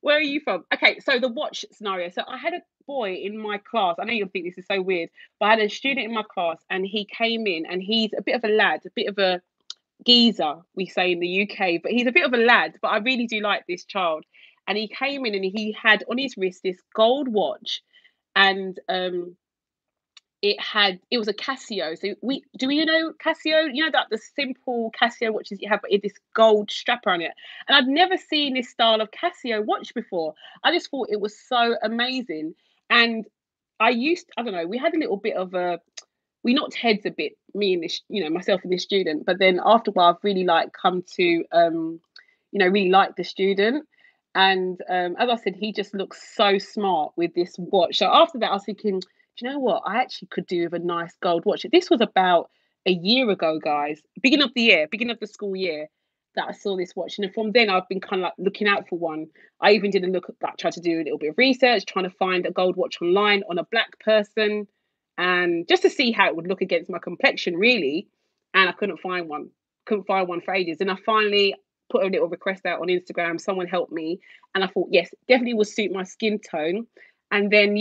Where are you from? Okay, so the watch scenario. So I had a boy in my class. I know you'll think this is so weird, but I had a student in my class, and he came in, and he's a bit of a lad, a bit of a geezer, we say in the UK, but he's a bit of a lad. But I really do like this child. And he came in, and he had on his wrist this gold watch, and it was a Casio. So we know Casio? You know that the simple Casio watches you have, but this gold strap on it. And I'd never seen this style of Casio watch before. I just thought it was so amazing. And I don't know, we had a little bit of we knocked heads a bit, me and this, myself and this student. But then after a while, I've really come to really like the student. And as I said, he just looks so smart with this watch. So after that, I was thinking, do you know what? I actually could do with a nice gold watch. This was about a year ago, guys. Beginning of the school year, that I saw this watch. And from then, I've been kind of looking out for one. I even did tried to do a little bit of research, trying to find a gold watch online on a black person, and just to see how it would look against my complexion, really. And I couldn't find one. Couldn't find one for ages. And I finally put a little request out on Instagram. Someone helped me, and I thought, yes, definitely will suit my skin tone. And then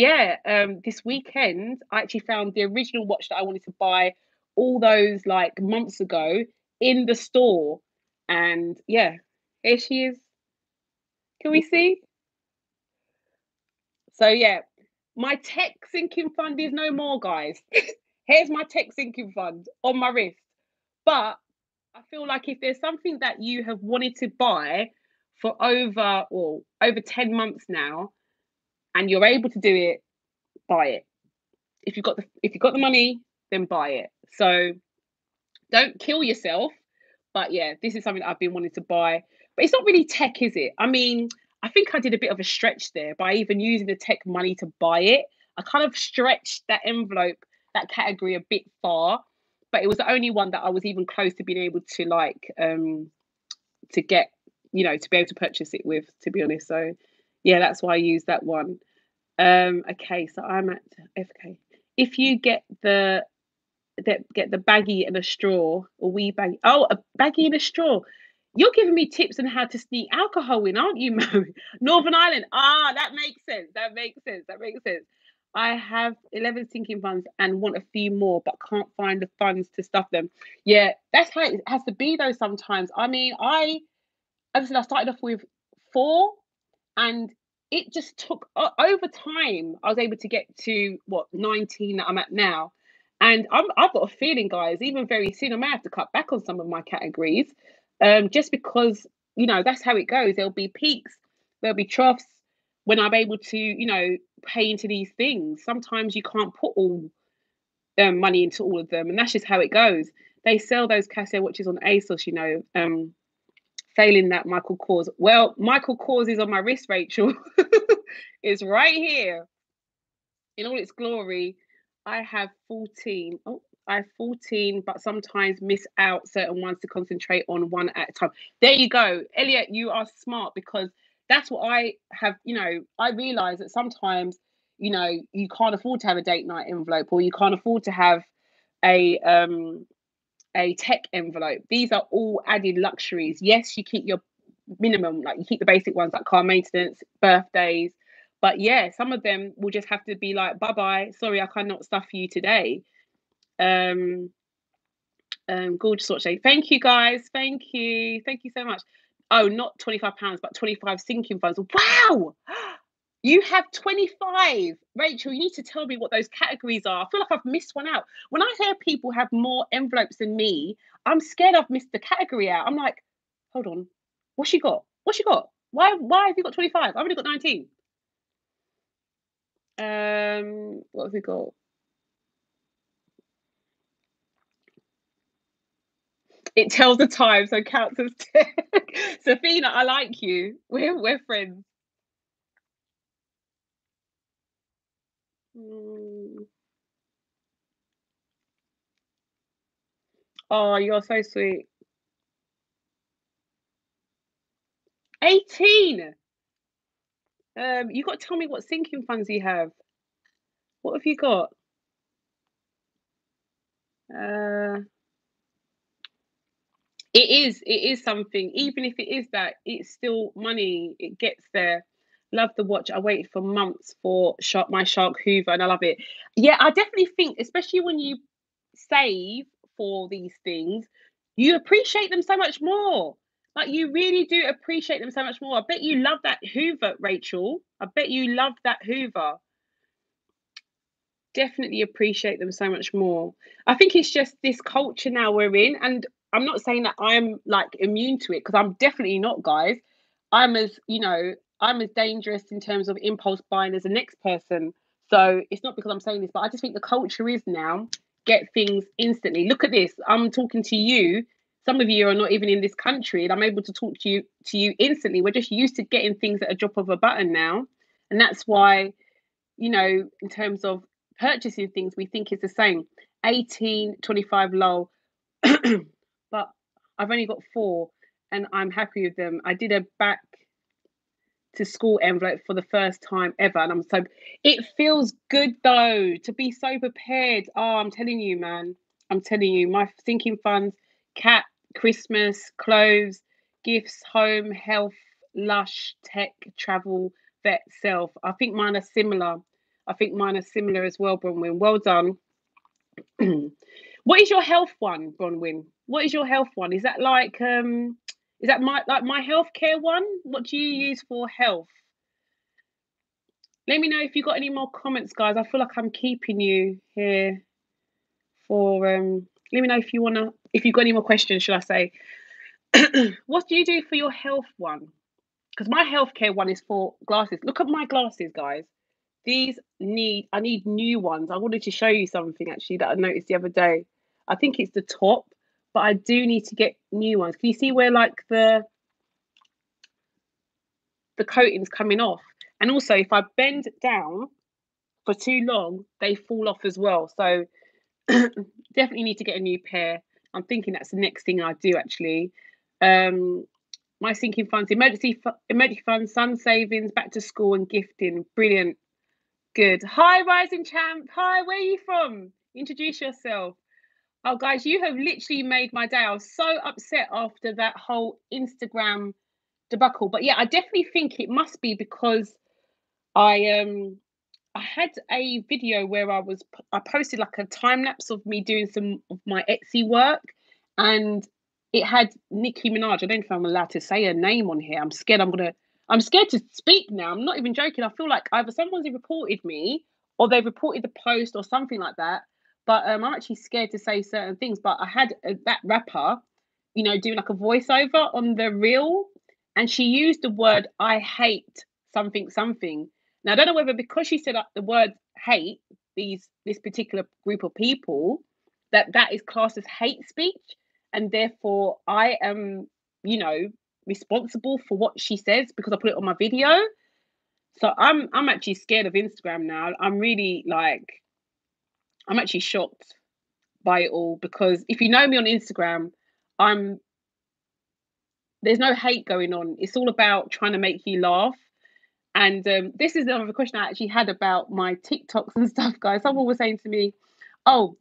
this weekend I actually found the original watch that I wanted to buy all those like months ago in the store. And yeah, here she is. Can we see? So yeah, my tech sinking fund is no more, guys. Here's my tech sinking fund on my wrist. But I feel like if there's something that you have wanted to buy for over 10 months now and you're able to do it, buy it. If you've got the money, then buy it. So don't kill yourself. But yeah, this is something that I've been wanting to buy. But it's not really tech, is it? I mean, I think I did a bit of a stretch there by even using the tech money to buy it. I kind of stretched that envelope, that category a bit far. But it was the only one that I was even close to being able to to get, to be able to purchase it with, to be honest. So yeah, that's why I used that one. Okay, so I'm at FK. If you get the baggie and a straw, a wee baggie. Oh, a baggie and a straw. You're giving me tips on how to sneak alcohol in, aren't you, Mo? Northern Ireland. Ah, that makes sense. That makes sense. That makes sense. I have 11 sinking funds and want a few more, but can't find the funds to stuff them. Yeah, that's how it has to be, though, sometimes. I mean, obviously, I started off with four, and it just took over time. I was able to get to what 19 that I'm at now, and I've got a feeling, guys, even very soon I may have to cut back on some of my categories, just because that's how it goes. There'll be peaks, there'll be troughs when I'm able to pay into these things. Sometimes you can't put all money into all of them, and that's just how it goes. They sell those Casio watches on ASOS, failing that Michael Kors. Well, Michael Kors is on my wrist, Rachel. It's right here in all its glory. I have 14. Oh, I have 14, but sometimes miss out certain ones to concentrate on one at a time. There you go. Elliot, you are smart because that's what I have. I realize that sometimes, you can't afford to have a date night envelope or you can't afford to have a tech envelope. These are all added luxuries. Yes, you keep your minimum, like you keep the basic ones like car maintenance, birthdays. But yeah, some of them will just have to be like, bye bye. Sorry, I cannot stuff you today. Um, Gorgeous Watch Day. Thank you guys. Thank you. Thank you so much. Oh, not £25, but 25 sinking funds. Wow. You have 25. Rachel, you need to tell me what those categories are. I feel like I've missed one out. When I hear people have more envelopes than me, I'm scared I've missed the category out. I'm like, hold on. What's she got? What's she got? Why have you got 25? I've only got 19. What have we got? It tells the time, so counts as 10. Safina, I like you. We're friends. Mm. Oh, you're so sweet. 18. You got to tell me what sinking funds you have. What have you got? Uh, it is something. Even if it is that, it's still money. It gets there. Love the watch. I waited for months for my Shark Hoover, and I love it. Yeah, I definitely think, especially when you save for these things, you appreciate them so much more. Like you really do appreciate them so much more. I bet you love that Hoover, Rachel. I bet you love that Hoover. Definitely appreciate them so much more. I think it's just this culture now we're in, and I'm not saying that I'm like immune to it because I'm definitely not, guys. I'm as dangerous in terms of impulse buying as the next person. So it's not because I'm saying this, but I just think the culture is now get things instantly. Look at this. I'm talking to you. Some of you are not even in this country, and I'm able to talk to you instantly. We're just used to getting things at a drop of a button now, and that's why in terms of purchasing things, we think it's the same. 18, 25 low, but I've only got four and I'm happy with them. I did a back to school envelope for the first time ever. And it feels good though to be so prepared. Oh, I'm telling you, man. I'm telling you, my sinking funds, cat, Christmas, clothes, gifts, home, health, lush, tech, travel, vet self. I think mine are similar. I think mine are similar as well, Bronwyn. Well done. What is your health one, Bronwyn? What is your health one? Is that is that my healthcare one? What do you use for health? Let me know if you got any more comments, guys. I feel like I'm keeping you here for let me know if you got any more questions, should I say. What do you do for your health one? Because my healthcare one is for glasses. Look at my glasses, guys. I need new ones. I wanted to show you something actually that I noticed the other day. I think it's the top, but I do need to get new ones. Can you see where like the coating's coming off? And also if I bend down for too long, they fall off as well. So definitely need to get a new pair. I'm thinking that's the next thing I do actually. My sinking funds, emergency funds, sun savings, back to school and gifting. Brilliant. Good. Hi, Rising Champ. Hi, where are you from? Introduce yourself. Oh, guys, you have literally made my day. I was so upset after that whole Instagram debacle. But yeah, I definitely think it must be because I had a video where I posted like a time lapse of me doing some of my Etsy work, and it had Nicki Minaj. I don't know if I'm allowed to say her name on here. I'm scared to speak now. I'm not even joking. I feel like either someone's reported me or they've reported the post or something like that. But I'm actually scared to say certain things. But I had that rapper, doing like a voiceover on the reel, and she used the word "I hate something something." Now I don't know whether because she said the word hate this particular group of people that is classed as hate speech, and therefore I am, responsible for what she says because I put it on my video. So I'm actually scared of Instagram now. I'm actually shocked by it all because if you know me on Instagram, I'm there's no hate going on. It's all about trying to make you laugh. And this is another question I actually had about my TikToks and stuff, guys. Someone was saying to me, "Oh,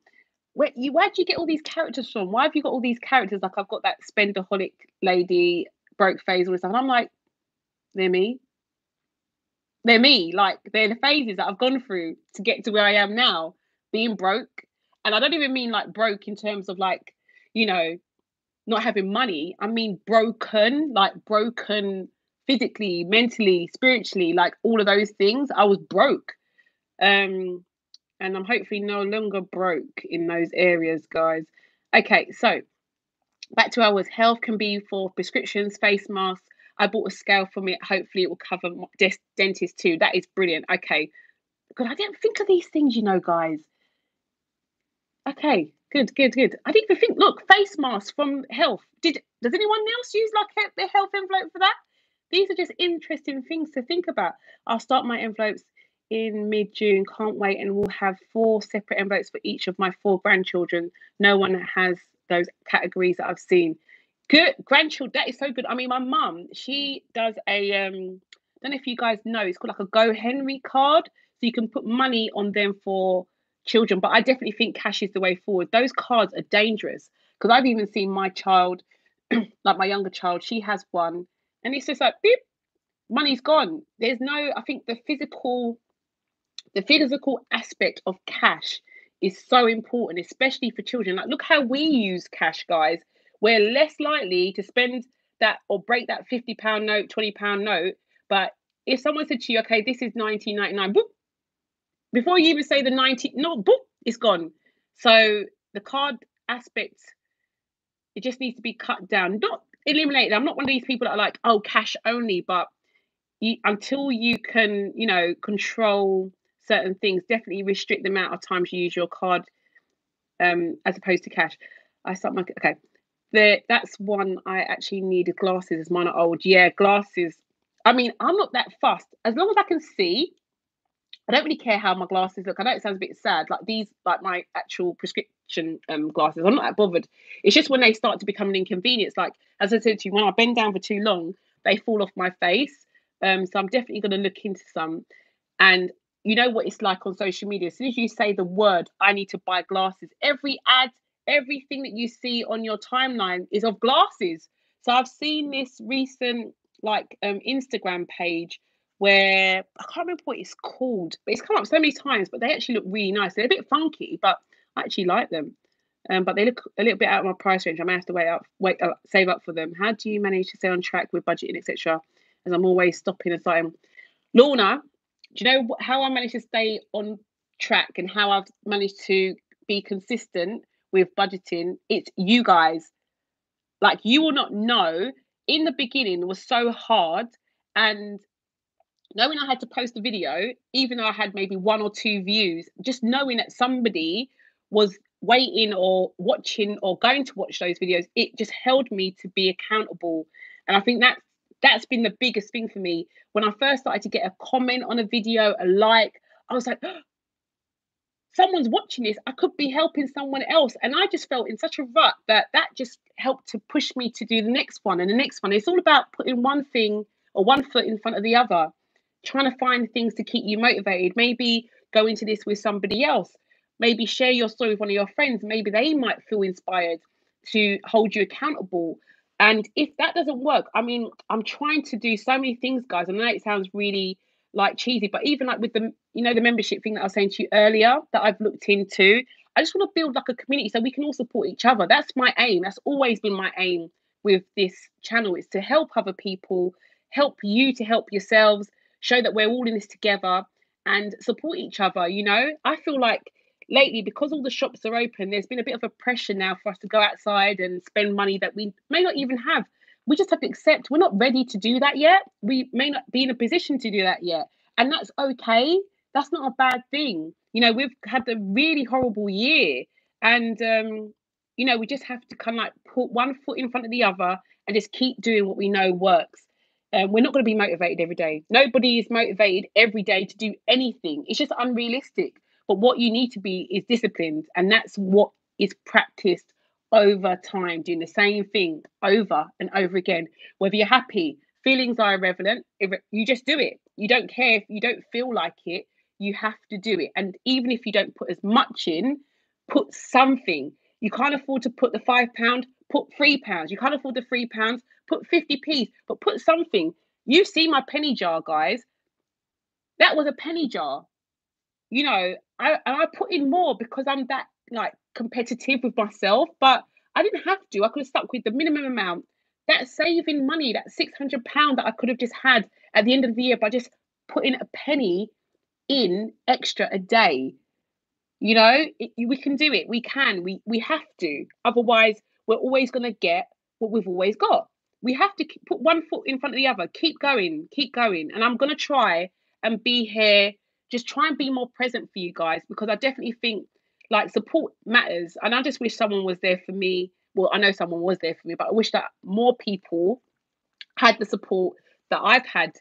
where'd you get all these characters from? Why have you got all these characters? Like I've got that spendaholic lady, broke phase, all this stuff." And I'm like, they're me. They're me. Like they're the phases that I've gone through to get to where I am now, being broke. And I don't even mean like broke in terms of like, you know, not having money. I mean broken, like broken physically, mentally, spiritually, like all of those things. I was broke. Um, and I'm hopefully no longer broke in those areas, guys. Okay, so back to ours. Health can be for prescriptions, face masks. I bought a scale from it. Hopefully, it will cover my dentist too. That is brilliant. Okay, because I didn't think of these things, guys. Okay, good, good, good. I didn't even think. Look, face masks from health. Does anyone else use like their health envelope for that? These are just interesting things to think about. I'll start my envelopes in mid-June. Can't wait, and we'll have 4 separate envelopes for each of my 4 grandchildren. No one has those categories that I've seen. Good grandchildren. That is so good. I mean, my mum, she does a don't know if you guys know. It's called like a Go Henry card, so you can put money on them for children. But I definitely think cash is the way forward. Those cards are dangerous because I've even seen my child, like my younger child, she has one, and it's just like beep, money's gone. There's no. I think the physical aspect of cash is so important, especially for children. Like, look how we use cash, guys. We're less likely to spend that or break that £50 note, £20 note. But if someone said to you, okay, this is 1999, boop, before you even say the 90, no, boop, it's gone. So the card aspect, it just needs to be cut down, not eliminated. I'm not one of these people that are like, oh, cash only, but until you can, control certain things, definitely restrict the amount of times you use your card, as opposed to cash. Okay. That's one I actually needed glasses as mine are old. Yeah, glasses. I mean, I'm not that fussed. As long as I can see, I don't really care how my glasses look. I know it sounds a bit sad, like these, like my actual prescription glasses. I'm not that bothered. It's just when they start to become an inconvenience. Like as I said to you, when I bend down for too long, they fall off my face. So I'm definitely going to look into some. And you know what it's like on social media. As soon as you say the word, I need to buy glasses, every ad, everything that you see on your timeline is of glasses. So I've seen this recent like Instagram page where I can't remember what it's called, but it's come up so many times. But they actually look really nice. They're a bit funky, but I actually like them. But they look a little bit out of my price range. I may have to save up for them. How do you manage to stay on track with budgeting, etc.? As I'm always stopping and starting. Lorna, do you know how I managed to stay on track and how I've managed to be consistent with budgeting? It's you guys. Like, you will not know. In the beginning, it was so hard, and knowing I had to post a video, even though I had maybe 1 or 2 views, just knowing that somebody was waiting or watching or going to watch those videos, it just held me to be accountable. And I think that's been the biggest thing for me. When I first started to get a comment on a video, a like, I was like, someone's watching this. I could be helping someone else. And I just felt in such a rut that just helped to push me to do the next one and the next one. It's all about putting one thing or one foot in front of the other, trying to find things to keep you motivated. Maybe go into this with somebody else. Maybe share your story with one of your friends. Maybe they might feel inspired to hold you accountable. And if that doesn't work, I mean, I'm trying to do so many things, guys. I know it sounds really like cheesy, but even like with the membership thing that I was saying to you earlier that I've looked into, I just want to build like a community so we can all support each other. That's my aim. That's always been my aim with this channel, is to help other people, help you to help yourselves, show that we're all in this together and support each other. I feel like lately, because all the shops are open, there's been a bit of a pressure now for us to go outside and spend money that we may not even have. We just have to accept we're not ready to do that yet. We may not be in a position to do that yet. And that's okay. That's not a bad thing. We've had a really horrible year. And, we just have to kind of like put one foot in front of the other and just keep doing what we know works. We're not going to be motivated every day. Nobody is motivated every day to do anything. It's just unrealistic. But what you need to be is disciplined. And that's what is practiced over time, doing the same thing over and over again. Whether you're happy, feelings are irrelevant. You just do it. You don't care if you don't feel like it. You have to do it. And even if you don't put as much in, put something. You can't afford to put the £5, put £3. You can't afford the £3, put 50p, but put something. You see my penny jar, guys. That was a penny jar. I put in more because I'm that like competitive with myself, but I didn't have to. I could have stuck with the minimum amount. That saving money, that £600 that I could have just had at the end of the year by just putting a penny in extra a day. We can do it. We can. We have to. Otherwise, we're always going to get what we've always got. We have to put one foot in front of the other. Keep going. Keep going. And I'm going to try and be here. Just try and be more present for you guys, because I definitely think like support matters. And I just wish someone was there for me. Well, I know someone was there for me, but I wish that more people had the support that I've had,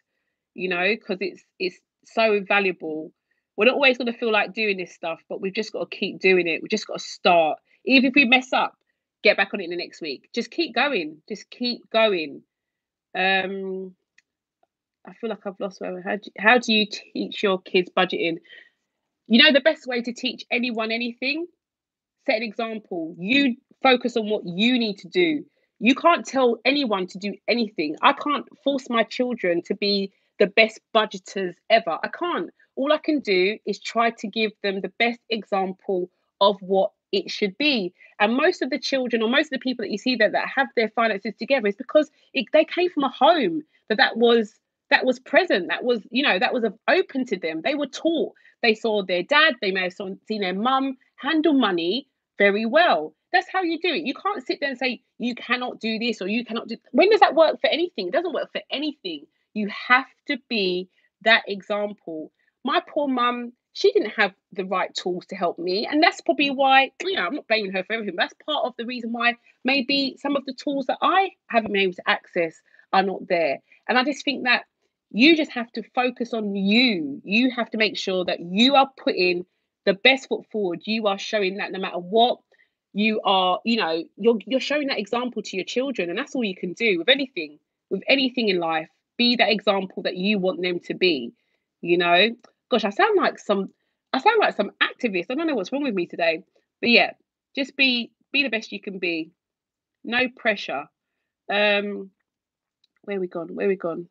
because it's so valuable. We're not always going to feel like doing this stuff, but we've just got to keep doing it. We've just got to start. Even if we mess up, get back on it in the next week. Just keep going. Just keep going. I feel like I've lost where. How do you teach your kids budgeting? The best way to teach anyone anything, set an example. You focus on what you need to do. You can't tell anyone to do anything. I can't force my children to be the best budgeters ever. I can't. All I can do is try to give them the best example of what it should be. And most of the children, or most of the people that you see that have their finances together, is because they came from a home that was present, that was open to them. They were taught. They saw their dad, they may have seen their mum handle money very well. That's how you do it. You can't sit there and say you cannot do this or you cannot do. When does that work for anything? It doesn't work for anything. You have to be that example. My poor mum, she didn't have the right tools to help me, and that's probably why, I'm not blaming her for everything, but that's part of the reason why maybe some of the tools that I haven't been able to access are not there. And I just think that you just have to focus on you. You have to make sure that you are putting the best foot forward. You are showing that no matter what you are, you're showing that example to your children, and that's all you can do with anything in life. Be that example that you want them to be. Gosh, I sound like some activist. I don't know what's wrong with me today, but yeah, just be the best you can be. No pressure. Where we gone?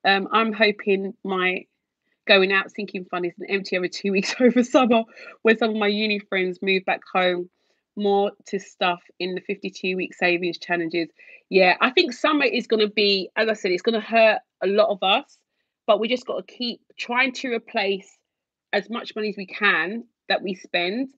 I'm hoping my going out sinking fund is an empty over 2 weeks over summer when some of my uni friends move back home more to stuff in the 52-week savings challenges. Yeah, I think summer is going to be, as I said, it's going to hurt a lot of us, but we just got to keep trying to replace as much money as we can that we spend,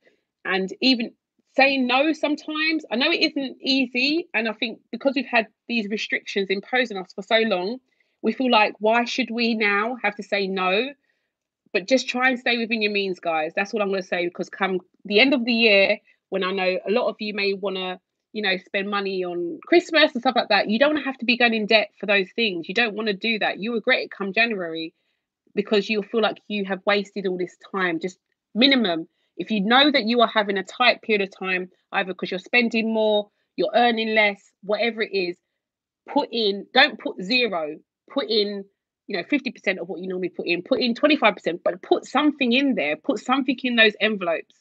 and even saying no sometimes. I know it isn't easy, and I think because we've had these restrictions imposed on us for so long, we feel like, why should we now have to say no? But just try and stay within your means, guys. That's what I'm going to say, because come the end of the year, when I know a lot of you may want to, spend money on Christmas and stuff like that, you don't want to have to be going in debt for those things. You don't want to do that. You regret it come January, because you'll feel like you have wasted all this time. Just minimum, if you know that you are having a tight period of time, either because you're spending more, you're earning less, whatever it is, don't put zero, put in, 50% of what you normally put in 25%, but put something in there, put something in those envelopes.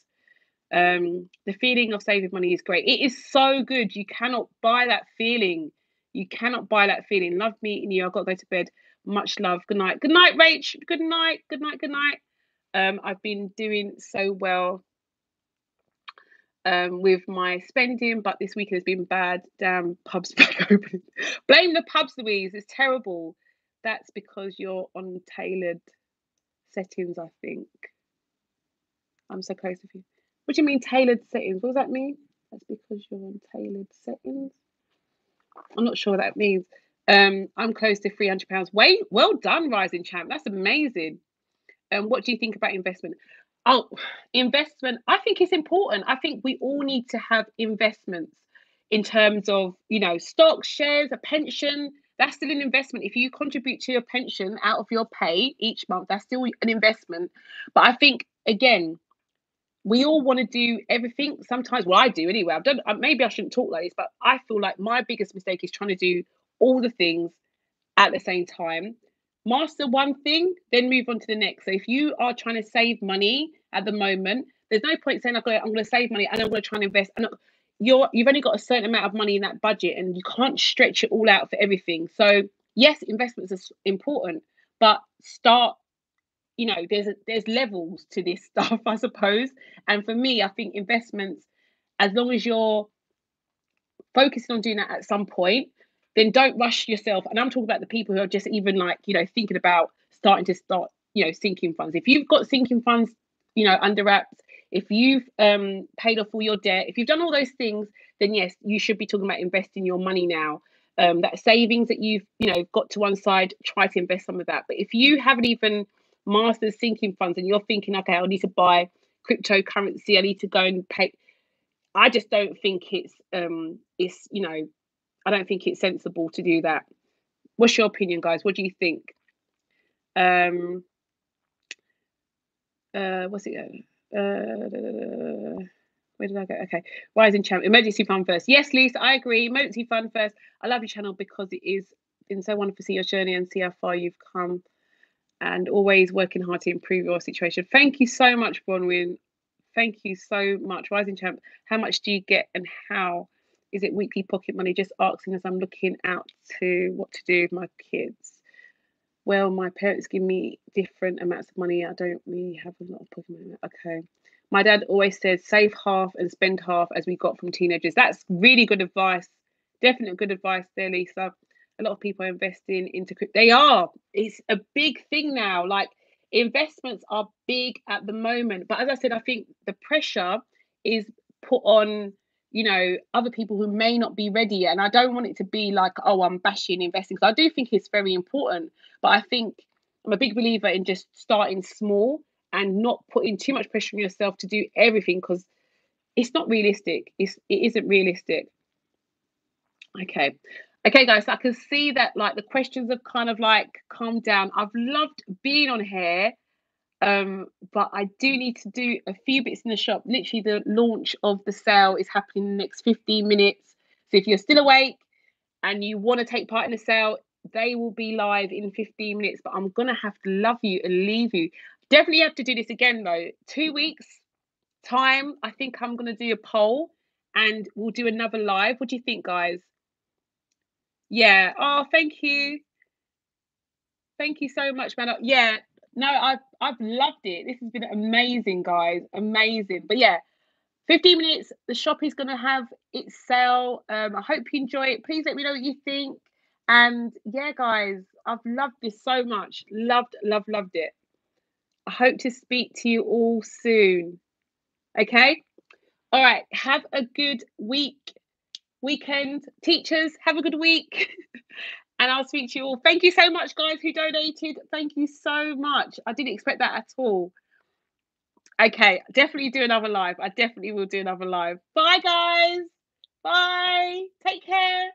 The feeling of saving money is great. It is so good. You cannot buy that feeling. You cannot buy that feeling. Love meeting you. I've got to go to bed. Much love. Good night. Good night, Rach. Good night. Good night. Good night. I've been doing so well with my spending, but this week has been bad. Damn, pubs back open. Blame the pubs, Louise. It's terrible. That's because you're on tailored settings, I think. I'm so close to you. What do you mean tailored settings? What does that mean? That's because you're on tailored settings. I'm not sure what that means. I'm close to £300. Wait, well done, Rising Champ. That's amazing. What do you think about investment? Oh, investment. I think it's important. I think we all need to have investments in terms of, stocks, shares, a pension. That's still an investment. If you contribute to your pension out of your pay each month, that's still an investment. But I think, again, we all want to do everything. Sometimes, well, I do anyway. I've done. Maybe I shouldn't talk like this, but I feel like my biggest mistake is trying to do all the things at the same time. Master one thing, then move on to the next. So if you are trying to save money at the moment, there's no point saying, "Okay, I'm going to save money and I'm going to try and invest." And you've only got a certain amount of money in that budget, and you can't stretch it all out for everything. So yes, investments are important, but start, there's levels to this stuff, I suppose. And for me, I think investments, as long as you're focusing on doing that at some point, then don't rush yourself. And I'm talking about the people who are just even like, thinking about start, sinking funds. If you've got sinking funds, under wraps, if you've paid off all your debt, if you've done all those things, then yes, you should be talking about investing your money now. That savings that you've, got to one side, try to invest some of that. But if you haven't even mastered sinking funds and you're thinking, okay, I need to buy cryptocurrency, I need to go and pay, I just don't think I don't think it's sensible to do that. What's your opinion, guys? What do you think? What's it? Where did I go? Okay, Rising Champ, emergency fund first. Yes, Lisa, I agree. Emergency fund first. I love your channel because it is been so wonderful to see your journey and see how far you've come, and always working hard to improve your situation. Thank you so much, Bronwyn. Thank you so much, Rising Champ. How much do you get, and how is it weekly pocket money? Just asking as I'm looking out to what to do with my kids. Well, my parents give me different amounts of money. I don't really have a lot of pocket money. Okay. My dad always said save half and spend half, as we got from teenagers. That's really good advice. Definite good advice there, Lisa. A lot of people are investing into crypto. They are. It's a big thing now. Like, investments are big at the moment. But as I said, I think the pressure is put on, other people who may not be ready yet. And I don't want it to be like, oh, I'm bashing investing, because I do think it's very important. But I think I'm a big believer in just starting small and not putting too much pressure on yourself to do everything, because it's not realistic. It isn't realistic. Okay. Okay, guys, so I can see that like the questions have kind of like calmed down. I've loved being on here. But I do need to do a few bits in the shop. Literally, the launch of the sale is happening in the next 15 minutes. So if you're still awake and you want to take part in the sale, they will be live in 15 minutes. But I'm going to have to love you and leave you. Definitely have to do this again, though. 2 weeks time, I think I'm going to do a poll and we'll do another live. What do you think, guys? Yeah. Oh, thank you. Thank you so much, man. Yeah, no, I've loved it. This has been amazing, guys. Amazing. But yeah, 15 minutes. The shop is gonna have its sale. I hope you enjoy it. Please let me know what you think. And yeah, guys, I've loved this so much. Loved it. I hope to speak to you all soon. Okay. All right. Have a good weekend. Teachers, have a good week. And I'll speak to you all. Thank you so much, guys, who donated. Thank you so much. I didn't expect that at all. Okay, definitely do another live. I definitely will do another live. Bye, guys. Bye. Take care.